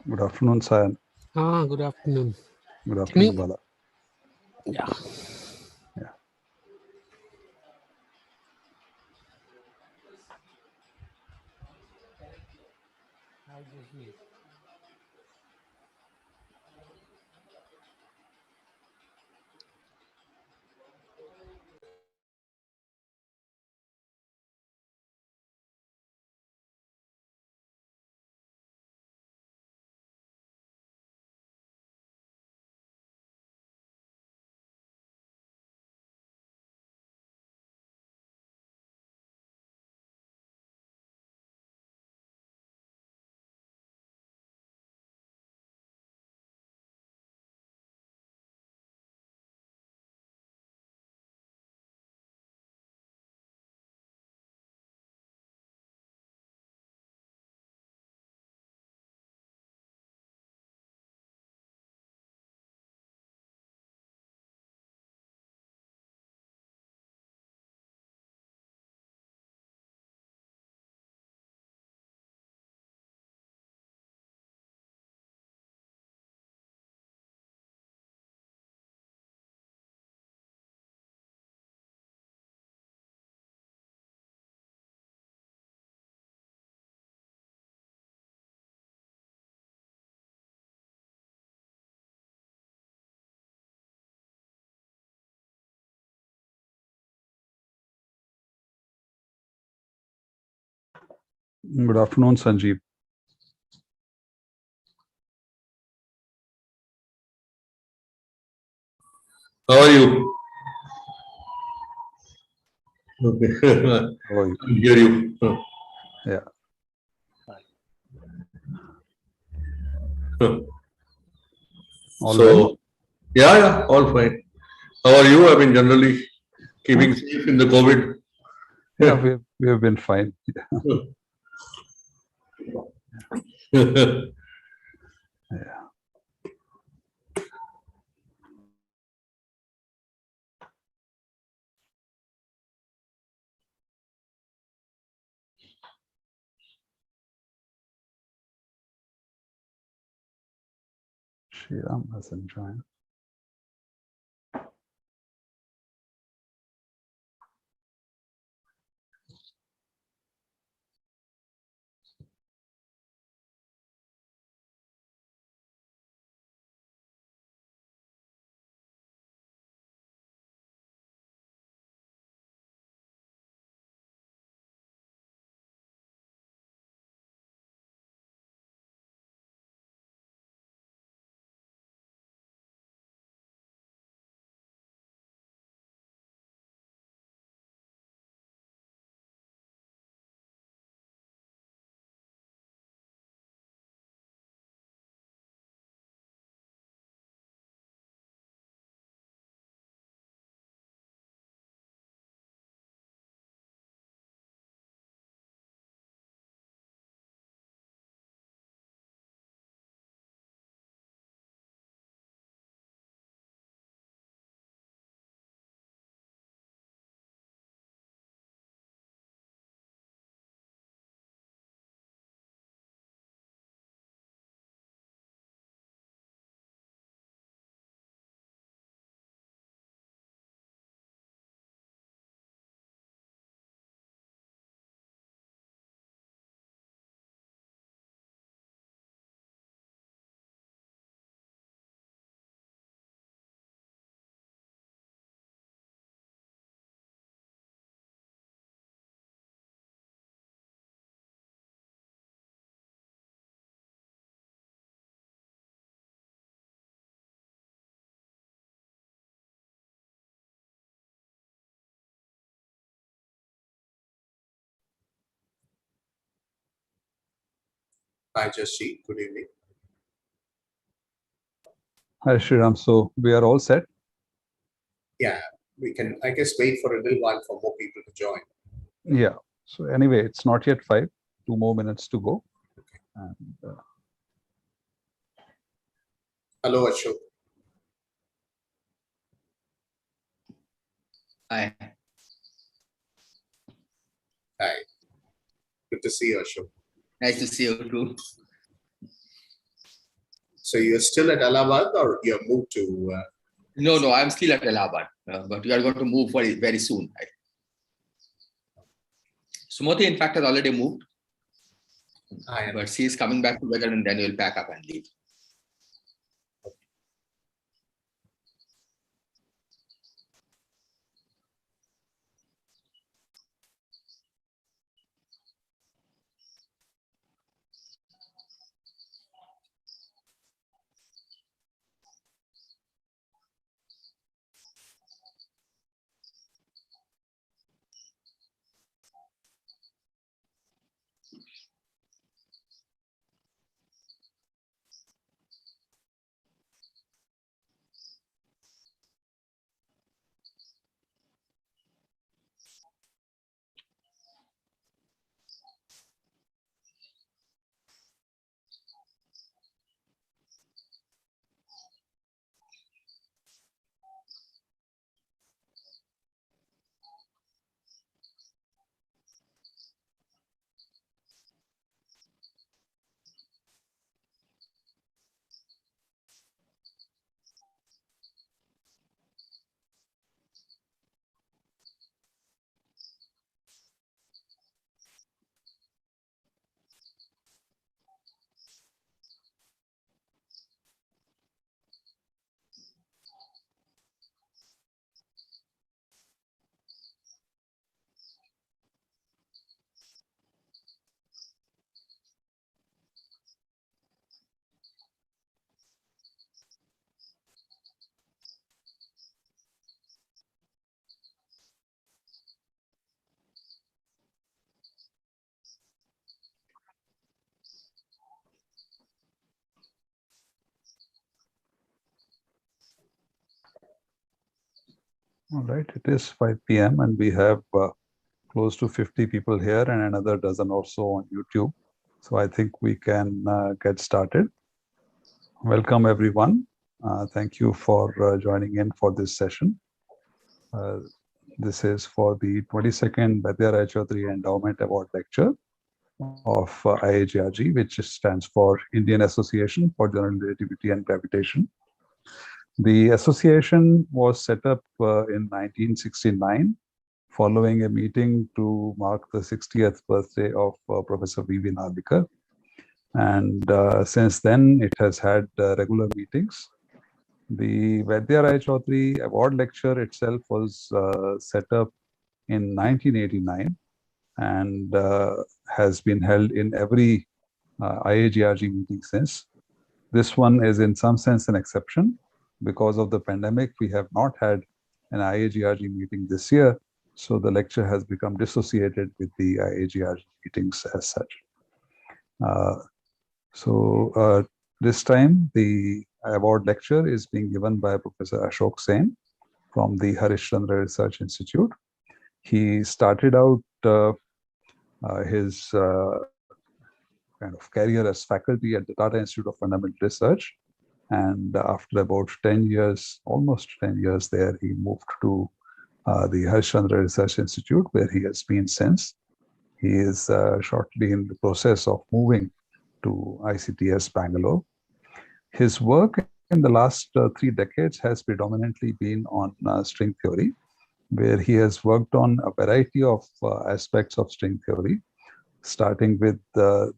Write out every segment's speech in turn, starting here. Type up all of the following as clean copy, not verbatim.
Good afternoon, Sayan. Good afternoon. Good afternoon, Bala. Yeah. Yeah. Good afternoon, Sanjeev. How are you? Okay. How are you? I can hear you. Yeah. All well? Yeah, all fine. How are you? I mean, generally keeping safe in the COVID. Yeah, we have been fine. Yeah. Shriram hasn't joined. Hi, Jashi. Good evening. Hi, Shriram. So we are all set? Yeah, we can, I guess, wait for a little while for more people to join. Yeah. So anyway, it's not yet 5. 2 more minutes to go. And, Hello, Ashok. Hi. Hi. Good to see you, Ashok. Nice to see you too. So you're still at Allahabad or you're moved to? No, I'm still at Allahabad, but we are going to move very soon. Sumati, in fact, has already moved, but she is coming back together and then we'll pack up and leave. All right, it is 5 p.m. and we have close to 50 people here and another dozen or so on YouTube. So I think we can get started. Welcome everyone. Thank you for joining in for this session. This is for the 22nd Vaidya-Raychaudhuri Endowment Award Lecture of IAGRG, which stands for Indian Association for General Relativity and Gravitation. The association was set up in 1969 following a meeting to mark the 60th birthday of Professor V.V. Narlikar. And since then, it has had regular meetings. The Vaidya-Raychaudhuri Award Lecture itself was set up in 1989 and has been held in every IAGRG meeting since. This one is in some sense an exception. Because of the pandemic, we have not had an IAGRG meeting this year, so the lecture has become dissociated with the IAGRG meetings as such. This time, the award lecture is being given by Professor Ashok Sen from the Harishchandra Research Institute. He started out his kind of career as faculty at the Tata Institute of Fundamental Research. And after about 10 years, almost 10 years there, he moved to the Harishchandra Research Institute, where he has been since. He is shortly in the process of moving to ICTS Bangalore. His work in the last 3 decades has predominantly been on string theory, where he has worked on a variety of aspects of string theory, starting with the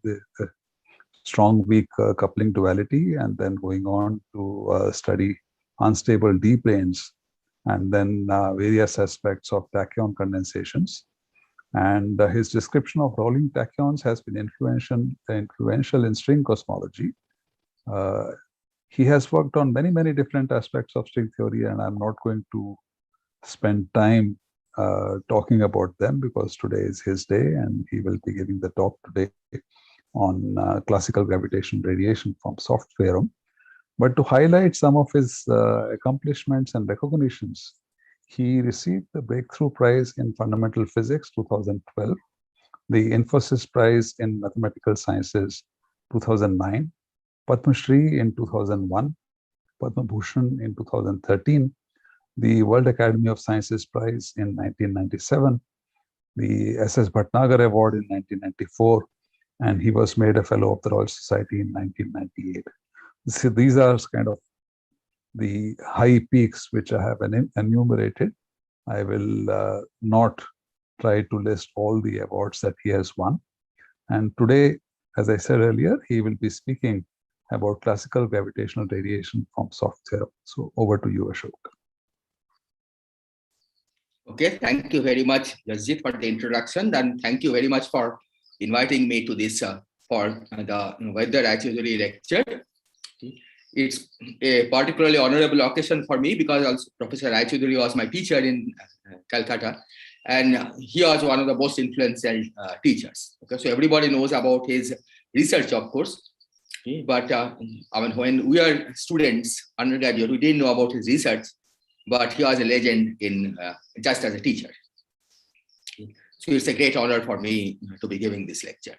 strong-weak coupling duality, and then going on to study unstable D-planes, and then various aspects of tachyon condensations. And his description of rolling tachyons has been influential in string cosmology. He has worked on many different aspects of string theory, and I'm not going to spend time talking about them because today is his day, and he will be giving the talk today on classical gravitation radiation from soft theorem. But to highlight some of his accomplishments and recognitions, he received the Breakthrough Prize in Fundamental Physics 2012, the Infosys Prize in Mathematical Sciences 2009, Padma Shri in 2001, Padma Bhushan in 2013, the World Academy of Sciences Prize in 1997, the S.S. Bhatnagar Award in 1994, and he was made a Fellow of the Royal Society in 1998. So these are kind of the high peaks which I have enumerated. I will not try to list all the awards that he has won. And today, as I said earlier, he will be speaking about classical gravitational radiation from soft theorem. So over to you, Ashok. Okay, thank you very much, Jasjit, for the introduction, and thank you very much for inviting me to this for the Vaidya-Raychaudhuri lecture. It's a particularly honorable occasion for me because also Professor Raychaudhuri was my teacher in Calcutta, and he was one of the most influential teachers. Okay, so everybody knows about his research, of course, okay, but I mean, when we are students, undergraduate, we didn't know about his research, but he was a legend in just as a teacher. So it's a great honor for me to be giving this lecture.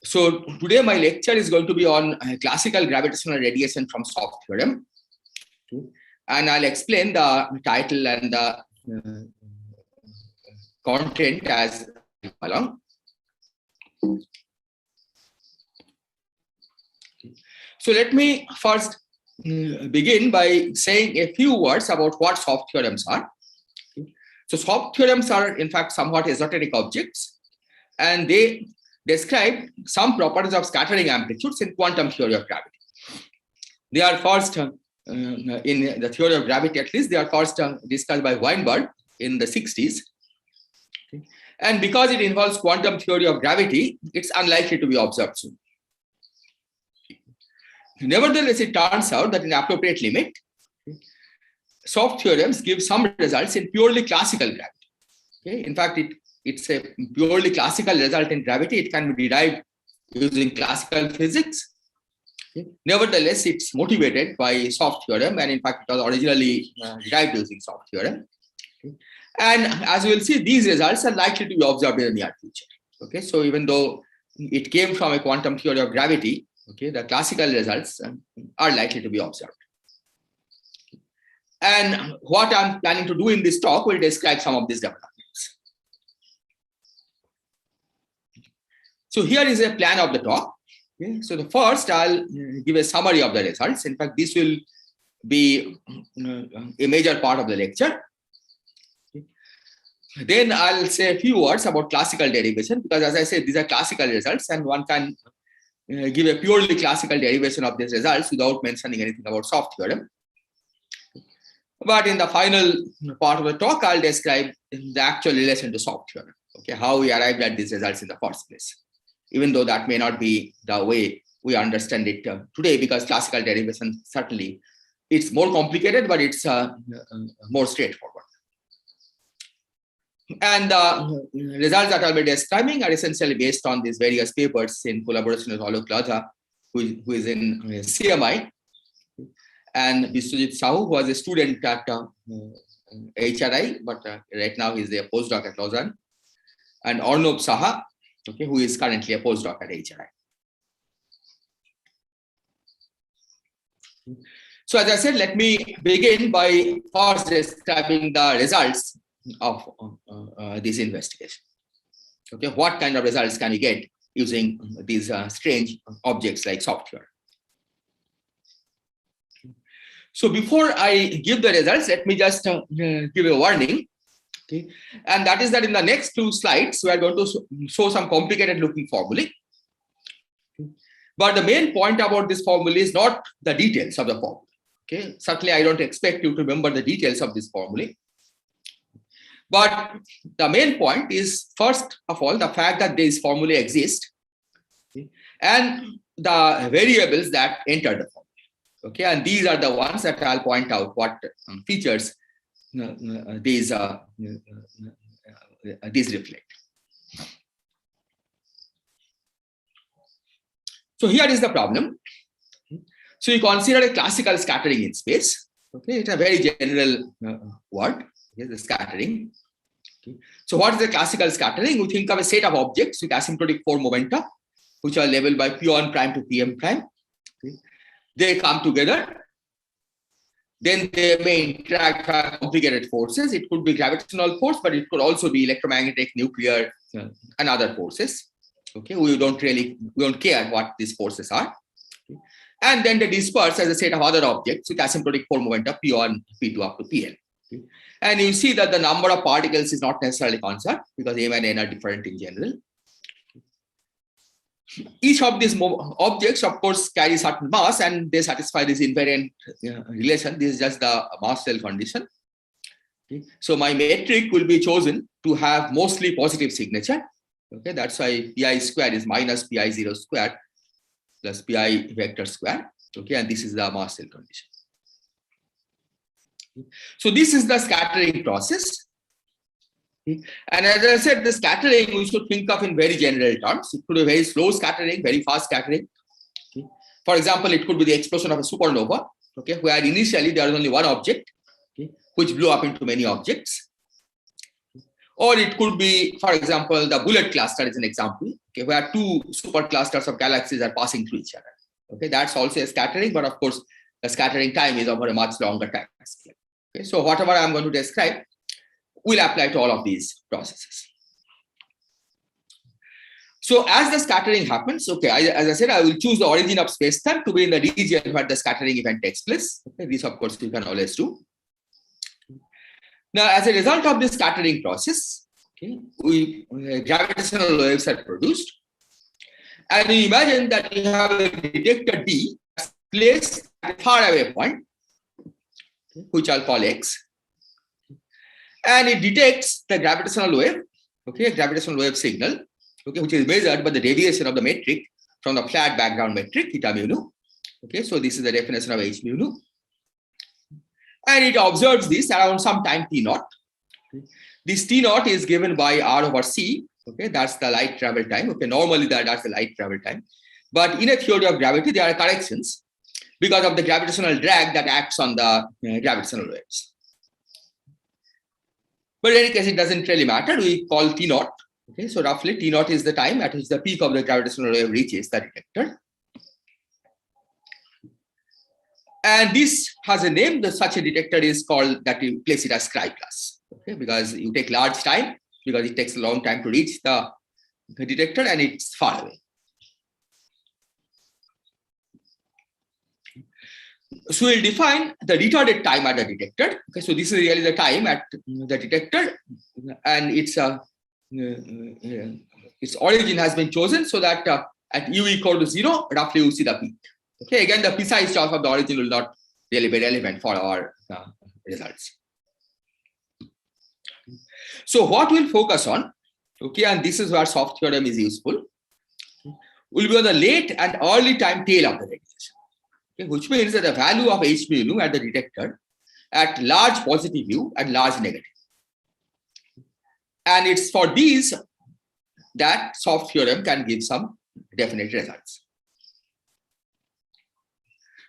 So today my lecture is going to be on classical gravitational radiation from soft theorem. And I'll explain the title and the content as I go along. So let me first begin by saying a few words about what soft theorems are. So soft theorems are in fact somewhat esoteric objects, and they describe some properties of scattering amplitudes in quantum theory of gravity. They are first, in the theory of gravity at least, they are first discussed by Weinberg in the 60s. Okay. And because it involves quantum theory of gravity, it's unlikely to be observed soon. Nevertheless, it turns out that in appropriate limit, soft theorems give some results in purely classical gravity. Okay. In fact, it's a purely classical result in gravity. It can be derived using classical physics. Okay. Nevertheless, it's motivated by soft theorem, and in fact, it was originally derived using soft theorem. Okay. And as we will see, these results are likely to be observed in the near future. Okay, so even though it came from a quantum theory of gravity, okay, the classical results are likely to be observed. And what I'm planning to do in this talk will describe some of these developments. So here is a plan of the talk. Okay. So the first, I'll give a summary of the results. In fact, this will be a major part of the lecture. Okay. Then I'll say a few words about classical derivation, because as I said, these are classical results, and one can give a purely classical derivation of these results without mentioning anything about soft theorem. But in the final part of the talk, I'll describe the actual relation to soft theorem. Okay, how we arrived at these results in the first place, even though that may not be the way we understand it today, because classical derivation, certainly, it's more complicated, but it's more straightforward. And the results that I'll be describing are essentially based on these various papers in collaboration with Alok Ladha, who is in CMI, and Biswajit Sahu, who was a student at HRI, but right now he's a postdoc at Lausanne, and Arnob Saha, okay, who is currently a postdoc at HRI. So as I said, let me begin by first describing the results of this investigation. Okay, what kind of results can we get using these strange objects like soft theorem? So before I give the results, let me just give a warning. Okay, and that is that in the next two slides, we are going to show some complicated looking formulae. But the main point about this formulae is not the details of the formula. Okay, certainly I don't expect you to remember the details of this formulae. But the main point is, first of all, the fact that these formulae exist, okay, and the variables that enter the formula. Okay, and these are the ones that I'll point out what features these reflect. So here is the problem. So you consider a classical scattering in space. Okay, it's a very general word. Yes, the scattering. Okay. So what is the classical scattering? We think of a set of objects with asymptotic 4 momenta, which are labeled by P1 prime to Pm prime. Okay. They come together. Then they may interact with complicated forces. It could be gravitational force, but it could also be electromagnetic, nuclear, and other forces. Okay, we don't care what these forces are. And then they disperse as a set of other objects with asymptotic form moment of P1, P2 up to Pn. Okay. And you see that the number of particles is not necessarily constant because M and N are different in general. Each of these objects, of course, carry certain mass and they satisfy this invariant relation. This is just the mass cell condition. Okay. So my metric will be chosen to have mostly positive signature. Okay, that's why pi square is minus pi 0 square plus pi vector square. Okay, and this is the mass cell condition. So this is the scattering process. Okay. And as I said, the scattering we should think of in very general terms. It could be very slow scattering, very fast scattering. Okay. For example, it could be the explosion of a supernova, okay, where initially there is only one object, okay, which blew up into many objects. Or it could be, for example, the bullet cluster is an example, okay, where two superclusters of galaxies are passing through each other. Okay, that's also a scattering, but of course, the scattering time is over a much longer time scale. Okay, so whatever I'm going to describe will apply to all of these processes. So as the scattering happens, okay, as I said, I will choose the origin of spacetime to be in the region where the scattering event takes place. Okay, this of course you can always do. Now, as a result of this scattering process, okay, gravitational waves are produced. And we imagine that you have a detector D placed at a faraway point, which I'll call X. And it detects the gravitational wave, okay, gravitational wave signal, okay, which is measured by the deviation of the metric from the flat background metric, theta mu nu. Okay, so this is the definition of H mu nu. And it observes this around some time t0. This t0 is given by r over c. Okay, that's the light travel time. Okay, normally that's the light travel time. But in a theory of gravity, there are corrections because of the gravitational drag that acts on the gravitational waves. But in any case, it doesn't really matter. We call t0. Okay, so roughly t0 is the time at which the peak of the gravitational wave reaches the detector. And this has a name. Such a detector is called, that you place it as Cry class. Okay, because you take large time, because it takes a long time to reach the detector and it's far away. So we'll define the retarded time at the detector. Okay, so this is really the time at the detector, and its origin has been chosen so that at u equal to 0, roughly you see the peak. Okay, again, the precise choice of the origin will not really be relevant for our results. So what we'll focus on, okay, and this is where soft theorem is useful, will be on the late and early time tail of the radiation. Okay, which means that the value of H mu nu at the detector at large positive U and large negative. And it's for these that soft theorem can give some definite results.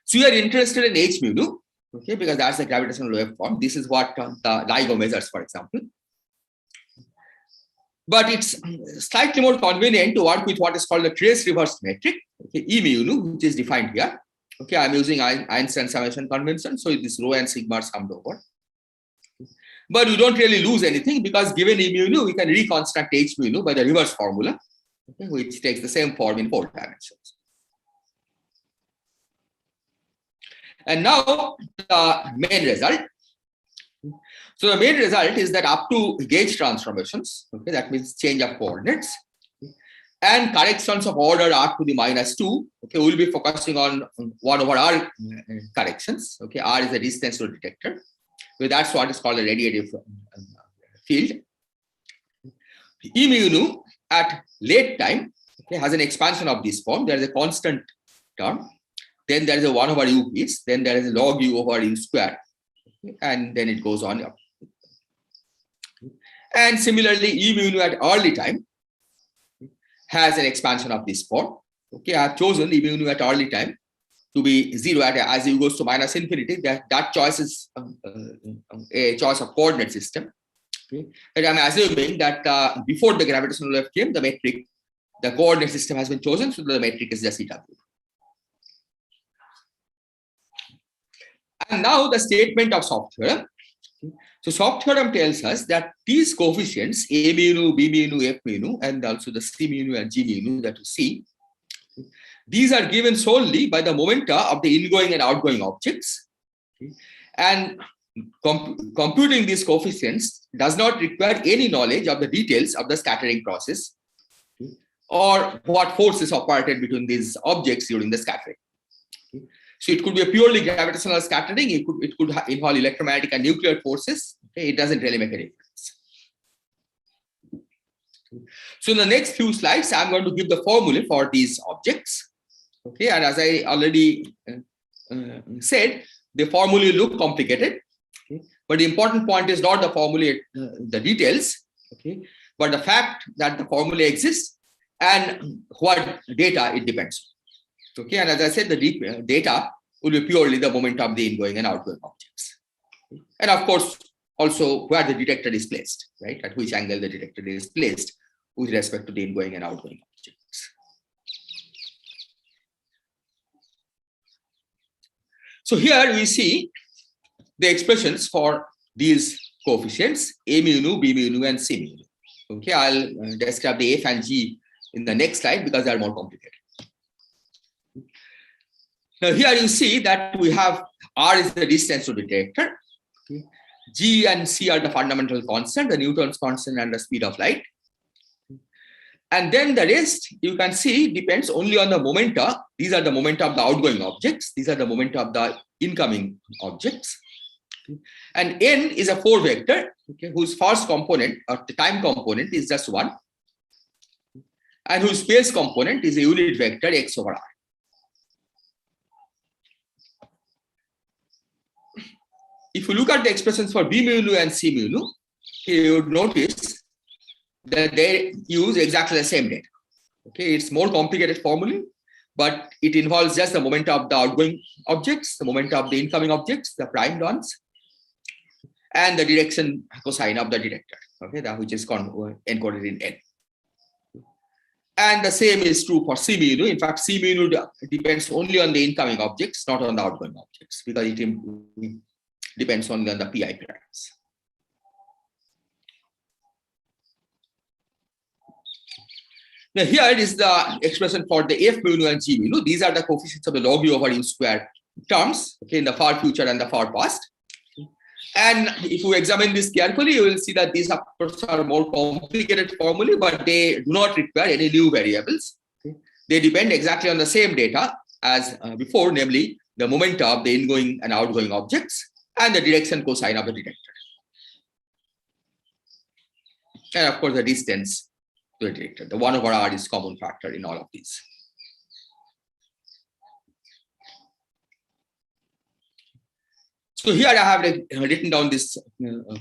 So we are interested in H mu nu, okay, because that's the gravitational waveform. This is what the LIGO measures, for example. But it's slightly more convenient to work with what is called the trace reversed metric, okay, E mu nu, which is defined here. Okay, I'm using Einstein summation convention, so this rho and sigma are summed over. But we don't really lose anything because given E mu nu, we can reconstruct H mu nu by the reverse formula, okay, which takes the same form in 4 dimensions. And now the main result. So the main result is that up to gauge transformations, okay, that means change of coordinates, and corrections of order r to the -2, okay, we'll be focusing on 1 over r corrections. Okay, r is the distance to the detector. So that's what is called a radiative field. E mu nu at late time, okay, has an expansion of this form. There is a constant term. Then there is a 1 over u piece. Then there is a log u over u square. Okay, and then it goes on up. And similarly, E mu nu at early time has an expansion of this form. Okay, I have chosen E mu nu at early time to be 0 as u goes to -infinity. That choice is a choice of coordinate system. Okay, and I'm assuming that before the gravitational wave came, the metric, the coordinate system has been chosen, so the metric is just eta. And now the statement of soft theorem. So soft theorem tells us that these coefficients A mu nu, B mu nu, F mu nu, and also the C mu nu and G mu nu that you see, These are given solely by the momenta of the ingoing and outgoing objects. Okay. And computing these coefficients does not require any knowledge of the details of the scattering process or what forces operated between these objects during the scattering. Okay. So it could be a purely gravitational scattering. It could involve electromagnetic and nuclear forces. Okay. It doesn't really make a difference. So in the next few slides, I'm going to give the formulae for these objects. Okay, and as I already said, the formulae look complicated. Okay, but the important point is not the formulae, the details. Okay, but the fact that the formulae exists and what data it depends on. Okay, and as I said, the data will be purely the momenta of the ingoing and outgoing objects. Okay. And of course, also where the detector is placed, right? At which angle the detector is placed with respect to the ingoing and outgoing objects. So here we see the expressions for these coefficients, A mu nu, B mu nu, and C mu nu. Okay, I'll describe the F and G in the next slide because they are more complicated. Now here you see that we have R is the distance to the detector. Okay. G and C are the fundamental constant, the Newton's constant and the speed of light. And then the rest, you can see, depends only on the momenta. These are the momenta of the outgoing objects. These are the momenta of the incoming objects. And N is a 4 vector, okay, whose first component, or the time component, is just 1. And whose space component is a unit vector x over r. If you look at the expressions for B mu nu and C mu nu, you would notice that they use exactly the same data. Okay, it's more complicated formula, but it involves just the momenta of the outgoing objects, the momenta of the incoming objects, the primed ones, and the direction cosine of the detector, okay, which is encoded in N. And the same is true for C mu nu. In fact, C mu nu depends only on the incoming objects, not on the outgoing objects, because it depends only on the pi primes. Now here is the expression for the F mu nu and G mu nu. These are the coefficients of the log u over u square terms, okay, in the far future and the far past. And if you examine this carefully, you will see that these of course are more complicated formulae, but they do not require any new variables. Okay. They depend exactly on the same data as before, namely the momenta of the ingoing and outgoing objects and the direction cosine of the detector. And of course the distance to the detector. The 1 over r is common factor in all of these. So here I have written down this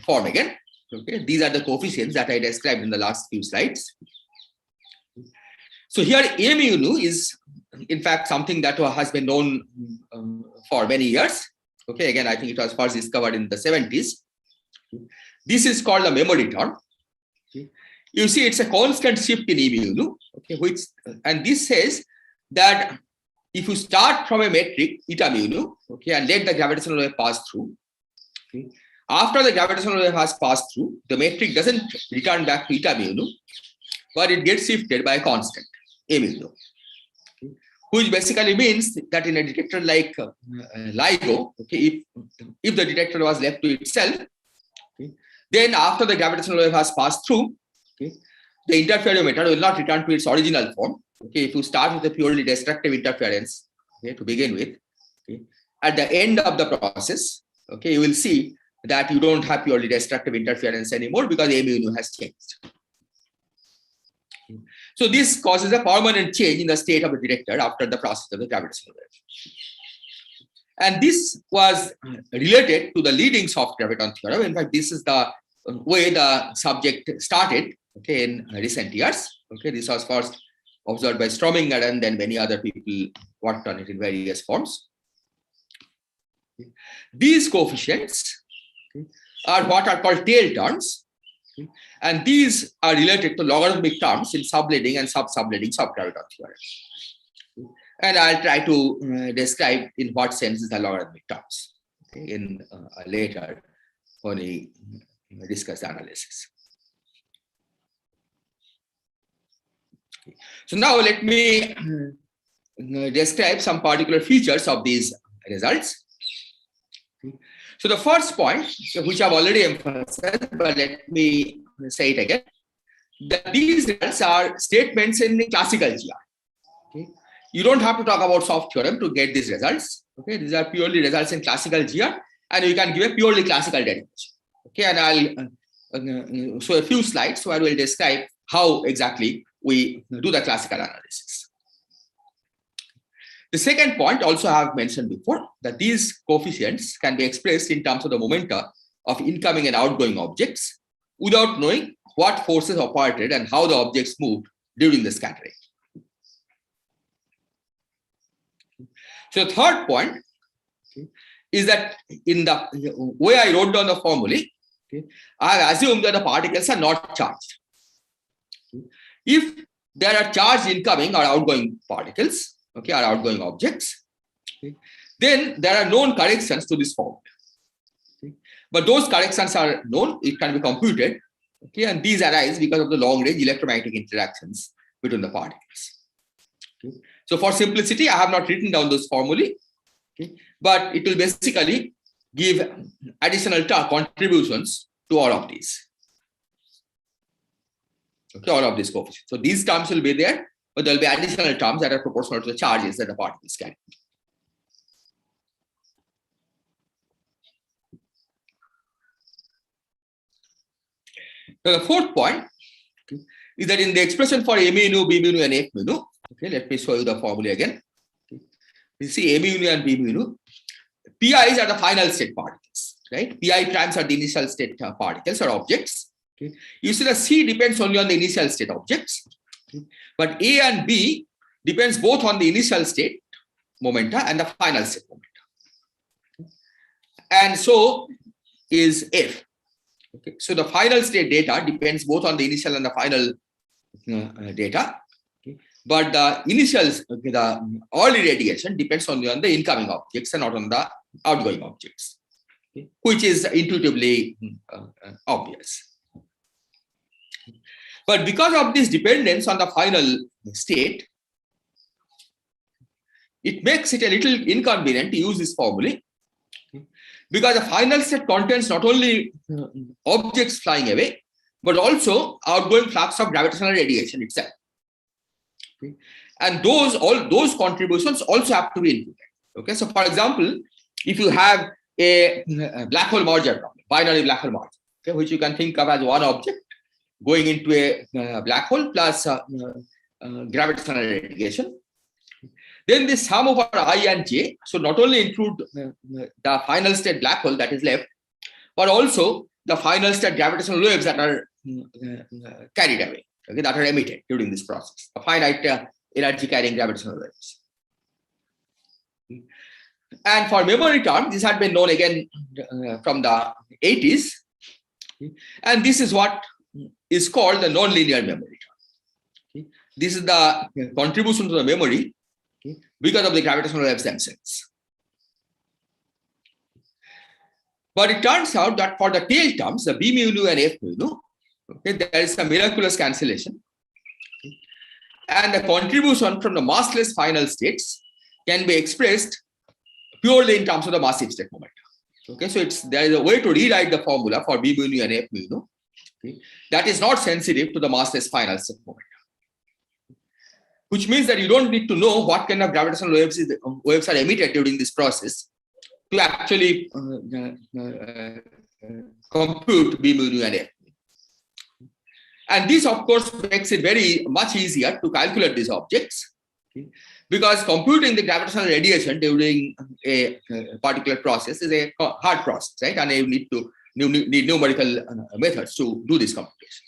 form again. Okay, these are the coefficients that I described in the last few slides. So here A mu nu is in fact something that has been known for many years. Okay, again I think it was first discovered in the 70s. This is called a memory term. Okay. You see, it's a constant shift in E mu nu, okay, and this says that if you start from a metric eta mu nu, okay, and let the gravitational wave pass through, okay, after the gravitational wave has passed through, the metric doesn't return back to eta mu nu, but it gets shifted by a constant A mu nu, okay, which basically means that in a detector like LIGO, okay, if the detector was left to itself, okay, then after the gravitational wave has passed through, okay, the interferometer will not return to its original form. Okay, if you start with a purely destructive interference, okay, to begin with, okay, at the end of the process, okay, you will see that you don't have purely destructive interference anymore because A mu nu has changed. Okay. So this causes a permanent change in the state of the detector after the process of the gravitational wave. And this was related to the leading soft graviton theorem. In fact, this is the way the subject started, okay, in recent years. Okay, this was first observed by Strominger, and then many other people worked on it in various forms. Okay. These coefficients, okay, are what are called tail terms, okay, and these are related to logarithmic terms in subleading and sub-subleading subgraviton theorem. Okay. And I'll try to describe in what sense is the logarithmic terms, okay, in later when we discuss the analysis. Okay. So now let me describe some particular features of these results. So the first point, which I've already emphasized, but let me say it again, that these results are statements in the classical GR. Okay? You don't have to talk about soft theorem to get these results. Okay, these are purely results in classical GR, and you can give a purely classical derivation. Okay, and I'll show a few slides where we'll describe how exactly we do the classical analysis. The second point also I have mentioned before, that these coefficients can be expressed in terms of the momenta of incoming and outgoing objects without knowing what forces operated and how the objects moved during the scattering. So the third point is that in the way I wrote down the formulae, I have assumed that the particles are not charged. If there are charged incoming or outgoing particles, okay, or outgoing objects, then there are known corrections to this formula. But those corrections are known, it can be computed, okay, and these arise because of the long-range electromagnetic interactions between the particles. Okay. So for simplicity, I have not written down those formulae, okay, but it will basically give additional contributions to all of these. Okay, all of these coefficients. So these terms will be there, but there will be additional terms that are proportional to the charges that the particles carry. Now the fourth point is that in the expression for A mu, B mu, and F mu, okay, let me show you the formula again. Okay. You see A mu and B mu, PIs are the final state particles, right? PI primes are the initial state particles or objects. Okay. You see the C depends only on the initial state objects, okay. But A and B depends both on the initial state momenta and the final state momenta. And so is F. Okay. So the final state data depends both on the initial and the final data, okay. But the initial, the early radiation depends only on the incoming objects and not on the outgoing objects, okay, which is intuitively obvious. But because of this dependence on the final state, it makes it a little inconvenient to use this formula, because the final state contains not only objects flying away, but also outgoing flux of gravitational radiation itself. Okay. And all those contributions also have to be included. Okay, so for example, if you have a black hole merger problem, binary black hole merger, okay, which you can think of as one object going into a black hole plus gravitational radiation, then the sum over I and J should not only include the final state black hole that is left, but also the final state gravitational waves that are carried away, okay, that are emitted during this process, a finite energy carrying gravitational waves. And for memory term, this had been known again from the 80s, and this is what is called the nonlinear memory term. Okay. This is the contribution to the memory, okay, because of the gravitational waves themselves. But it turns out that for the tail terms, the B mu and F mu, okay, there is a miraculous cancellation, okay, and the contribution from the massless final states can be expressed purely in terms of the massive state momentum. Okay, so there is a way to rewrite the formula for B mu and F mu, okay, that is not sensitive to the massless final state momentum, which means that you don't need to know what kind of gravitational waves are emitted during this process to actually compute B mu and F. And this, of course, makes it very much easier to calculate these objects, okay, because computing the gravitational radiation during a particular process is a hard process, right? And you need numerical methods to do this computation.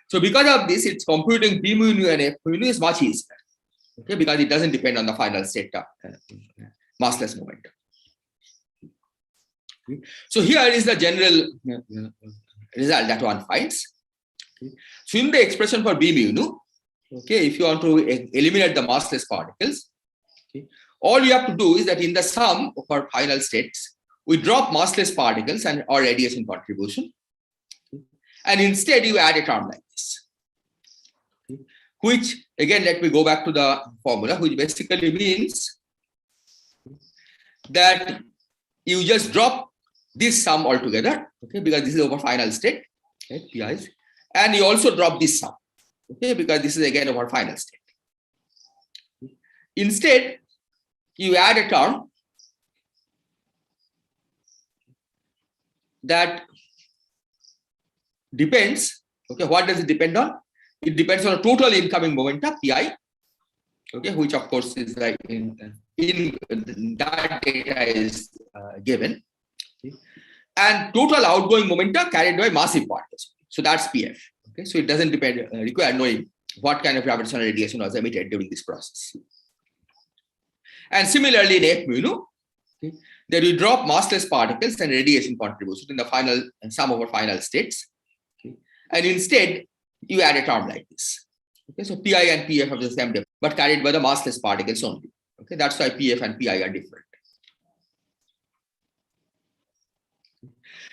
So because of this, it's computing B mu and F mu is much easier, okay, because it doesn't depend on the final state massless momentum. Okay. So here is the general result that one finds. Okay. So in the expression for B mu, okay, if you want to eliminate the massless particles, okay, all you have to do is that in the sum of our final states, we drop massless particles and our radiation contribution, okay, and instead you add a term like this. Okay. which again, let me go back to the formula, which basically means that you just drop this sum altogether, okay, because this is over final state, right, PIs, and you also drop this sum, okay, because this is again over final state. Instead, you add a term that depends, okay, what does it depend on? It depends on the total incoming momenta, Pi, okay, which of course is like in that data is given, okay, and total outgoing momenta carried by massive particles. So that's PF. Okay, so it doesn't require knowing what kind of gravitational radiation was emitted during this process. And similarly, in F mu nu, okay, there you drop massless particles and radiation contribution in the final sum over final states, okay, and instead you add a term like this. Okay, so Pi and PF have the same depth, but carried by the massless particles only. Okay, that's why PF and Pi are different.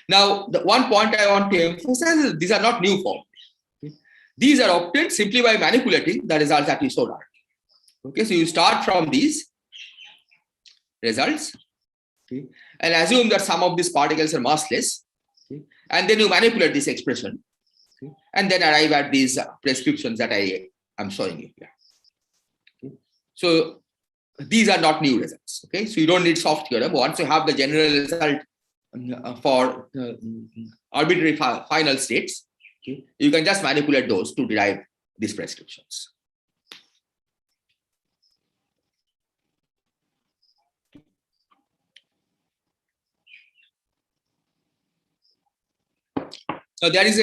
Now, the one point I want to emphasize is these are not new forms. Okay? These are obtained simply by manipulating the results that we showed earlier. Okay, so you start from these results, okay, and assume that some of these particles are massless, okay, and then you manipulate this expression, okay, and then arrive at these prescriptions that I am showing you here. Okay. So these are not new results. Okay, so you don't need soft theorem. Once you have the general result for arbitrary final states, okay, you can just manipulate those to derive these prescriptions. So there is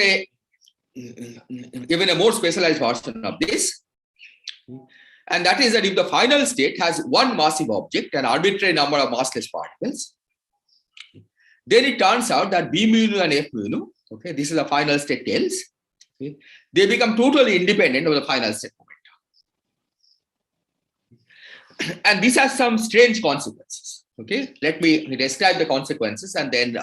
even a more specialized version of this, and that is that if the final state has one massive object, an arbitrary number of massless particles, then it turns out that B mu nu and F mu nu, okay, this is the final state tails, okay, they become totally independent of the final state momentum. And this has some strange consequences. Okay, let me describe the consequences, and then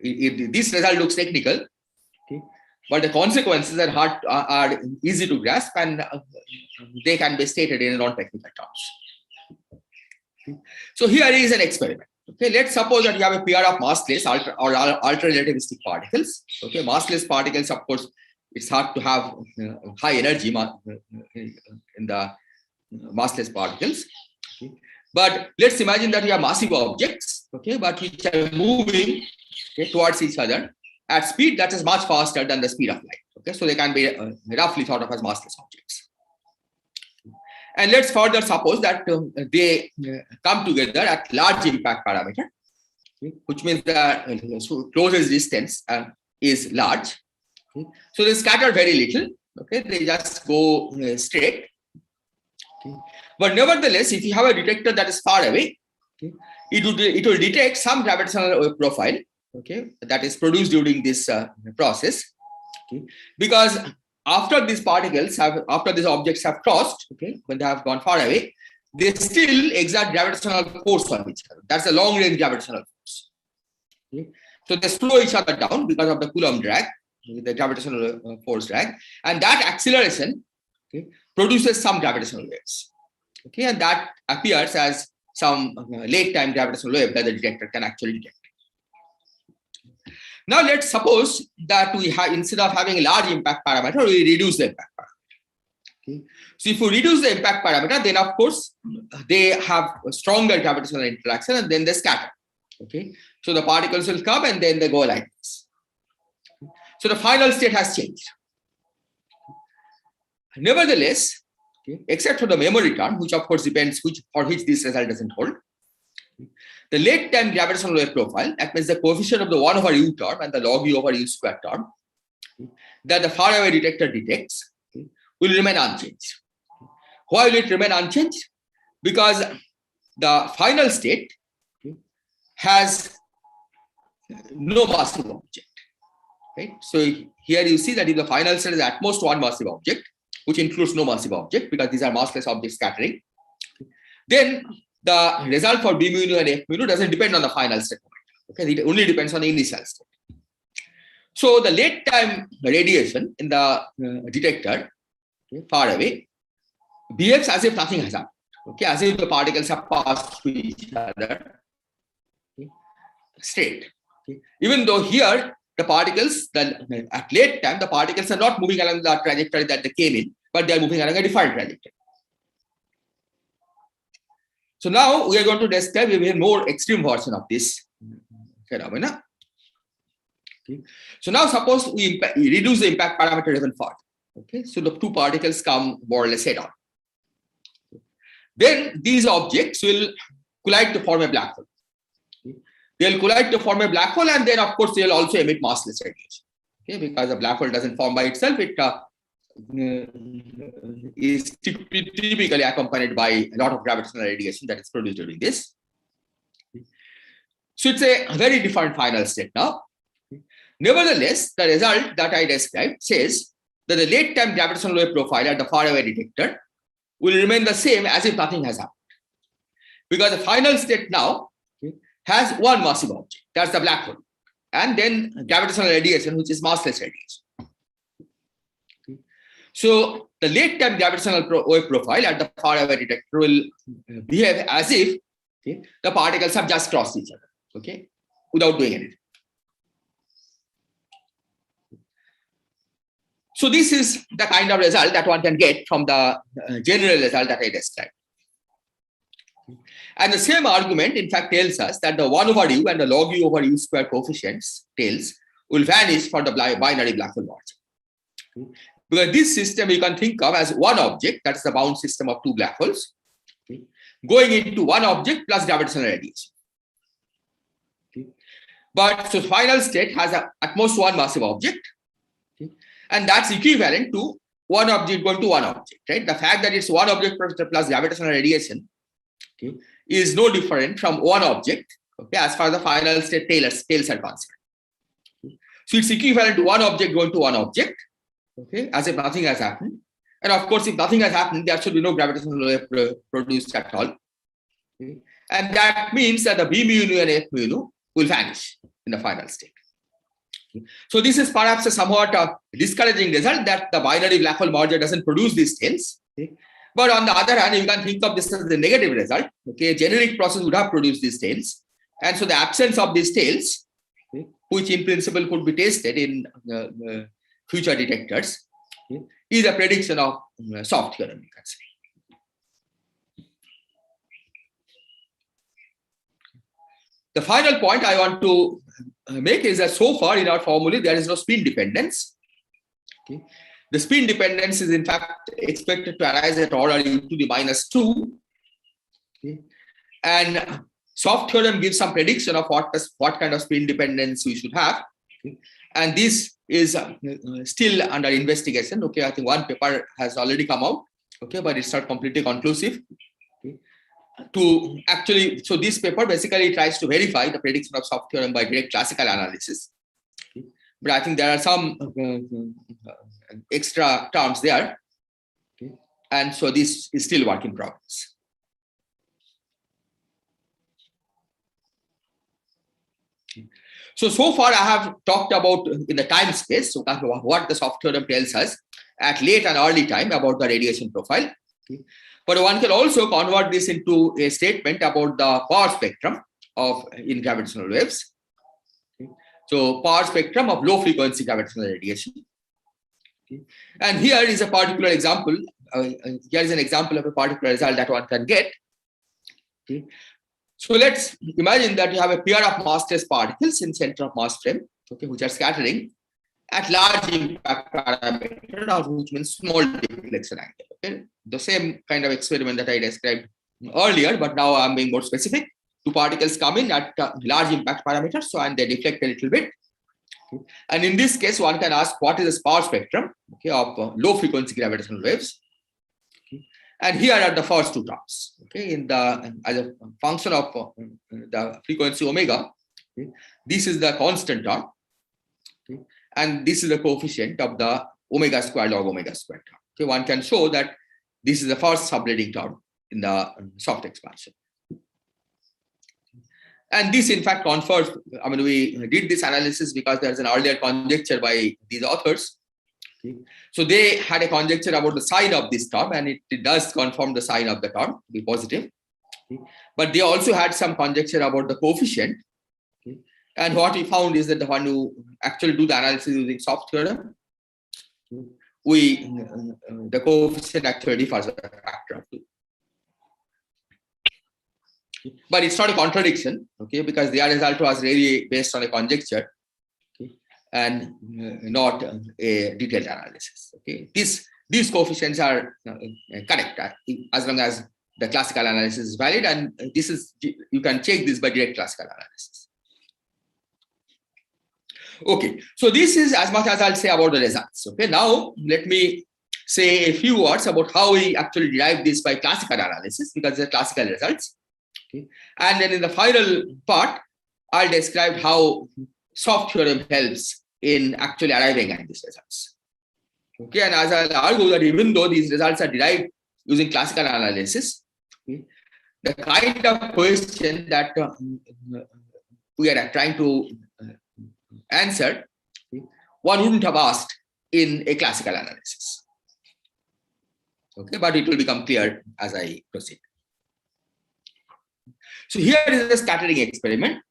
this result looks technical, okay, but the consequences are easy to grasp, and they can be stated in non-technical terms. Okay. So here is an experiment. Okay, let's suppose that you have a pair of massless or ultra-relativistic particles. Okay, massless particles, of course, it's hard to have high energy in the massless particles. Okay. But let's imagine that you have massive objects, okay, but which are moving, okay, towards each other at speed that is much faster than the speed of light. Okay, so they can be roughly thought of as massless objects. And let's further suppose that they come together at large impact parameter, okay, which means the closest distance is large. Okay. So they scatter very little. Okay, they just go straight. Okay. But nevertheless, if you have a detector that is far away, okay, it will detect some gravitational wave profile, okay, that is produced during this process, okay, because after these objects have crossed, okay, when they have gone far away, they still exert gravitational force on each other. That's a long-range gravitational force. Okay. So they slow each other down because of the Coulomb drag, the gravitational force drag, and that acceleration, okay, produces some gravitational waves. Okay, and that appears as some late-time gravitational wave that the detector can actually detect. Now let's suppose that we have, instead of having a large impact parameter, we reduce the impact parameter. Okay. So if we reduce the impact parameter, then of course they have a stronger gravitational interaction and then they scatter. Okay. So the particles will come and then they go like this. So the final state has changed. Nevertheless, okay, except for the memory term, which of course depends for which this result doesn't hold, the late time gravitational wave profile, that means the coefficient of the 1 over u term and the log u over u squared term, okay, that the far away detector detects, okay, will remain unchanged. Why will it remain unchanged? Because the final state, okay, has no massive object. Right? So here you see that if the final state is at most one massive object, which includes no massive object because these are massless objects scattering, okay, then the result for B mu nu and F mu nu doesn't depend on the final state momentum. Okay, it only depends on the initial state. So the late time radiation in the detector okay, far away, behaves as if nothing has happened. Okay, as if the particles have passed through each other, okay, straight. Okay. Even though here the particles, at late time, the particles are not moving along the trajectory that they came in, but they are moving along a different trajectory. So now we are going to describe a more extreme version of this phenomena. Okay. So now suppose we reduce the impact parameter even further. Okay, so the two particles come more or less head on. Then these objects will collide to form a black hole. Okay. They'll collide to form a black hole, and then of course they'll also emit massless radiation. Okay, because a black hole doesn't form by itself, it is typically accompanied by a lot of gravitational radiation that is produced during this. So it's a very different final state now. Nevertheless, the result that I described says that the late time gravitational wave profile at the faraway detector will remain the same as if nothing has happened. Because the final state now has one massive object, that's the black hole, and then gravitational radiation, which is massless radiation. So the late time gravitational wave profile at the faraway detector will behave as if the particles have just crossed each other, okay, without doing anything. So this is the kind of result that one can get from the general result that I described. And the same argument, in fact, tells us that the 1 over u and the log u over u square coefficients tails will vanish for the binary black hole merger. Because this system you can think of as one object, that's the bound system of two black holes, going into one object plus gravitational radiation. But so final state has at most one massive object, and that's equivalent to one object going to one object, right? The fact that it's one object plus gravitational radiation, okay, is no different from one object, okay, as far as the final state tails are concerned. So it's equivalent to one object going to one object, okay, as if nothing has happened. And of course, if nothing has happened, there should be no gravitational wave produced at all. Okay. And that means that the B mu nu and F mu nu will vanish in the final state. So this is perhaps a somewhat discouraging result that the binary black hole merger doesn't produce these tails. Okay. But on the other hand, you can think of this as the negative result. Okay, a generic process would have produced these tails. And so the absence of these tails, okay, which in principle could be tested in future detectors, okay, is a prediction of soft theorem, you can say. The final point I want to make is that so far in our formulae, there is no spin dependence. Okay. The spin dependence is in fact expected to arise at order e to the minus 2. Okay. And soft theorem gives some prediction of what kind of spin dependence we should have. Okay. And this is still under investigation. Okay, I think one paper has already come out. Okay, but it's not completely conclusive. Okay. To actually, so this paper basically tries to verify the prediction of soft theorem by direct classical analysis. Okay. But I think there are some extra terms there. Okay. And so this is still work in progress. Okay. So far I have talked about in the time space, so what the soft theorem tells us at late and early time about the radiation profile. Okay. But one can also convert this into a statement about the power spectrum in gravitational waves. Okay. So power spectrum of low frequency gravitational radiation. Okay. And here is a particular example. Here is an example of a particular result that one can get. Okay. So let's imagine that you have a pair of massless particles in center of mass frame, okay, which are scattering at large impact parameter, which means small deflection angle. Okay? The same kind of experiment that I described earlier, but now I'm being more specific. Two particles come in at large impact parameters, so and they deflect a little bit. Okay? And in this case, one can ask what is the power spectrum, okay, of low frequency gravitational waves. Okay? And here are the first two terms. Okay, as a function of the frequency omega, okay, this is the constant term. Okay? And this is the coefficient of the omega square log omega square term. Okay, one can show that this is the first subleading term in the soft expansion. And this in fact confers, I mean, we did this analysis because there's an earlier conjecture by these authors, Okay. So they had a conjecture about the sign of this term, and it does confirm the sign of the term to be positive. Okay. But they also had some conjecture about the coefficient. Okay. And what we found is that the one who actually do the analysis using soft theorem, the coefficient actually differs by a factor of 2. But it's not a contradiction, okay, because their result was really based on a conjecture, okay, and not a detailed analysis. Okay, these coefficients are correct as long as the classical analysis is valid, and this is, you can check this by direct classical analysis. Okay, so this is as much as I'll say about the results. Okay, now let me say a few words about how we actually derive this by classical analysis, because they're classical results. Okay. And then in the final part, I'll describe how soft theorem helps in actually arriving at these results. Okay, and as I'll argue that even though these results are derived using classical analysis, okay, the kind of question that we are trying to answer, okay, one wouldn't have asked in a classical analysis. Okay, but it will become clear as I proceed. So here is a scattering experiment.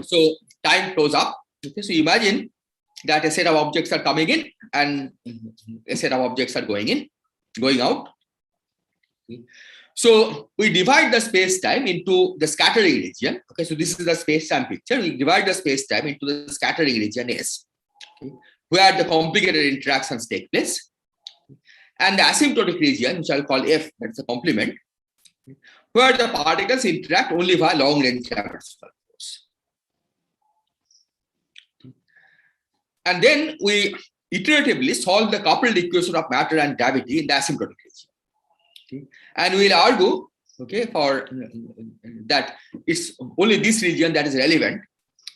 So time flows up. Okay, so imagine that a set of objects are coming in and a set of objects are going out. Okay. So we divide the space-time into the scattering region. Okay, so this is the space-time picture. We divide the space-time into the scattering region S, okay, where the complicated interactions take place. And the asymptotic region, which I'll call F, that's the complement, where the particles interact only via long-range gravitational force. And then we iteratively solve the coupled equation of matter and gravity in the asymptotic region. Okay. And we'll argue, okay, for that it's only this region that is relevant,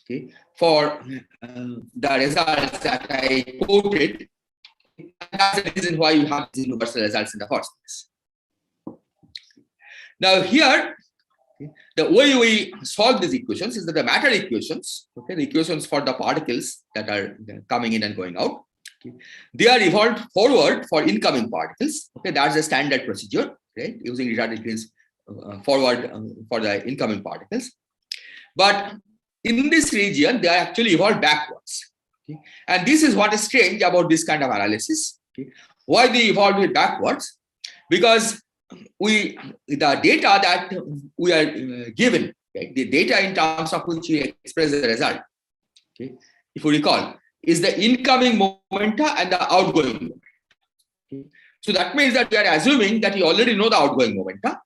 okay, for the results that I quoted. And that's the reason why you have these universal results in the first place. Now here, okay, the way we solve these equations is that the matter equations, okay, the equations for the particles that are coming in and going out, okay, they are evolved forward for incoming particles. Okay, that's a standard procedure, right? Using retarded Green's forward for the incoming particles. But in this region, they are actually evolved backwards. Okay? And this is what is strange about this kind of analysis. Okay? Why they evolved it backwards? Because the data that we are given, okay, the data in terms of which we express the result, okay, if you recall, is the incoming momenta and the outgoing momenta. Okay? So that means that we are assuming that we already know the outgoing momenta.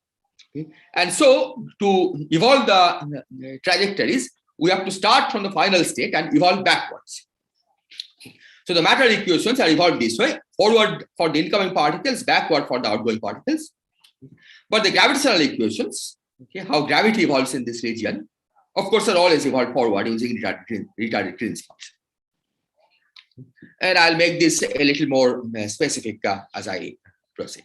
Okay? And so to evolve the trajectories, we have to start from the final state and evolve backwards. So the matter equations are evolved this way: forward for the incoming particles, backward for the outgoing particles. But the gravitational equations, okay, how gravity evolves in this region, of course, are always evolved forward using retarded Green's function. And I'll make this a little more specific as I proceed.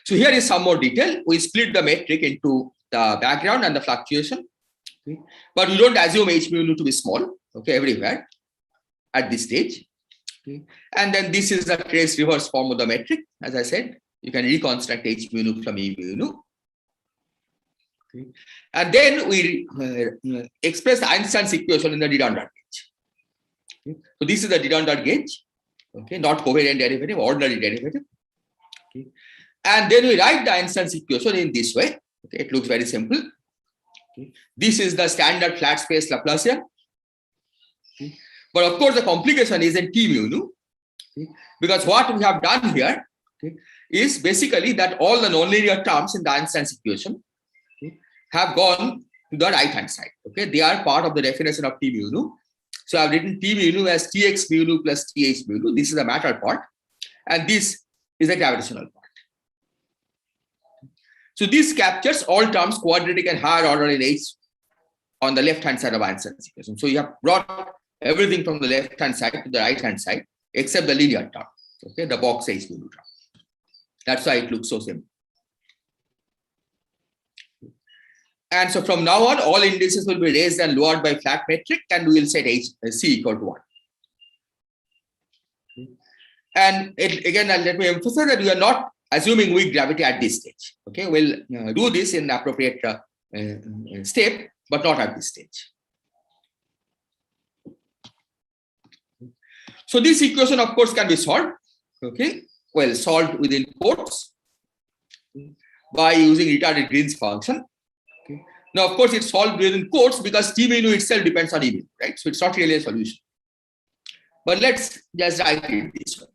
So here is some more detail. We split the metric into the background and the fluctuation. Okay. But we don't assume h mu nu to be small, okay, everywhere at this stage. Okay. And then this is the trace reverse form of the metric. As I said, you can reconstruct h mu nu from e mu nu. Okay. And then we express the Einstein's equation in the Didon-Dot gauge. Okay. So this is the Didon-Dot gauge, okay, not covariant derivative, ordinary derivative. Okay. And then we write the Einstein's equation in this way. Okay. It looks very simple. Okay. This is the standard flat space Laplacian. Okay. But of course, the complication is in T mu nu, okay, because what we have done here, okay, is basically that all the nonlinear terms in the Einstein's equation, okay, have gone to the right hand side. Okay, they are part of the definition of T mu nu. So I've written T mu nu as Tx mu nu plus Th mu nu. This is the matter part, and this is the gravitational part. So this captures all terms quadratic and higher order in H on the left hand side of Einstein's equation. So you have brought everything from the left hand side to the right hand side except the linear term. Okay, the box H mu nu term. That's why it looks so simple. And so from now on, all indices will be raised and lowered by flat metric, and we will set C equal to 1. And again, let me emphasize that we are not assuming weak gravity at this stage. Okay, we'll do this in appropriate step, but not at this stage. So this equation, of course, can be solved. Okay, well, solved within quotes by using retarded Green's function. Okay. Now, of course, it's solved within quotes because T mu itself depends on E mu, right? So it's not really a solution. But let's just write it this way.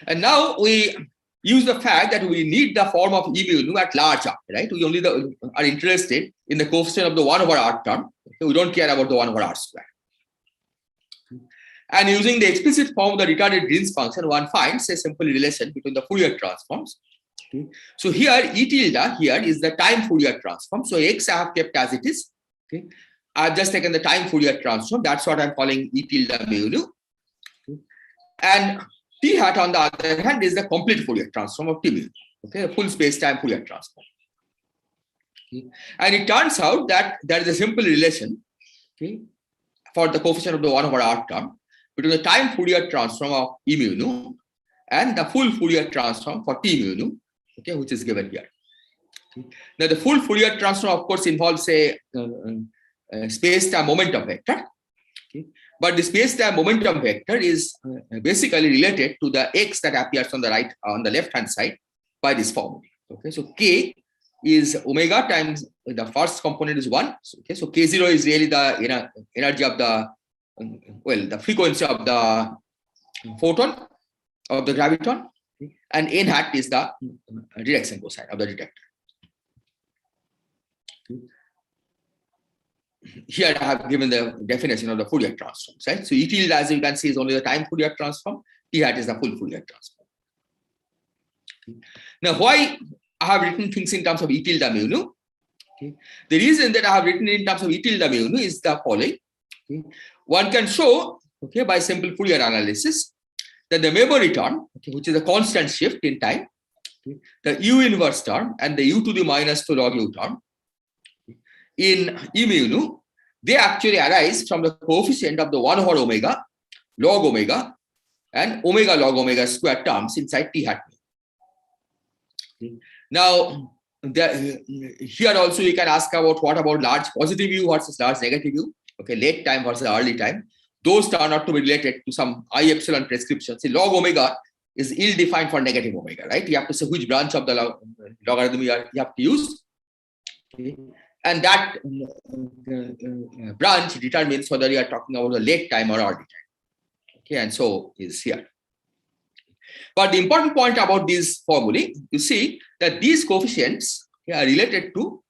And now we use the fact that we need the form of E mu at large R, right? We only are interested in the coefficient of the 1 over R term. Okay? We don't care about the 1 over R square. And using the explicit form of the retarded Green's function, one finds a simple relation between the Fourier transforms. Okay. So here E tilde here is the time Fourier transform. So X I have kept as it is. Okay. I've just taken the time Fourier transform. That's what I'm calling E tilde mu nu. Okay. And T hat on the other hand is the complete Fourier transform of T mu. Okay, full space-time Fourier transform. Okay. And it turns out that there is a simple relation, okay, for the coefficient of the 1 over R term between the time Fourier transform of E mu nu and the full Fourier transform for T mu nu, okay, which is given here. Okay. Now, the full Fourier transform, of course, involves a space-time momentum vector. Okay. But the space-time momentum vector is basically related to the x that appears on the left-hand side by this formula. Okay, so k is omega times the first component is 1. Okay, so k0 is really the energy of the the frequency of the photon of the graviton, and n hat is the direction cosine of the detector. Here I have given the definition of the Fourier transforms, right? So E tilde, as you can see, is only the time Fourier transform. T hat is the full Fourier transform. Now, why I have written things in terms of E tilde mu nu? Okay. The reason that I have written in terms of E tilde mu nu is the following. Okay. One can show, okay, by simple Fourier analysis, that the memory term, okay, which is a constant shift in time, okay, the U inverse term and the U to the minus 2 log U term in E mu nu, they actually arise from the coefficient of the 1 over omega, log omega, and omega log omega square terms inside T hat. Okay. Now, here also you can ask about what about large positive U versus large negative U, okay, late time versus early time. Those turn out to be related to some I epsilon prescription. See, log omega is ill-defined for negative omega, right? You have to say which branch of the logarithm you have to use. Okay. And that branch determines whether you are talking about the late time or early time. Okay, and so is here. But the important point about these formulae, you see that these coefficients are related to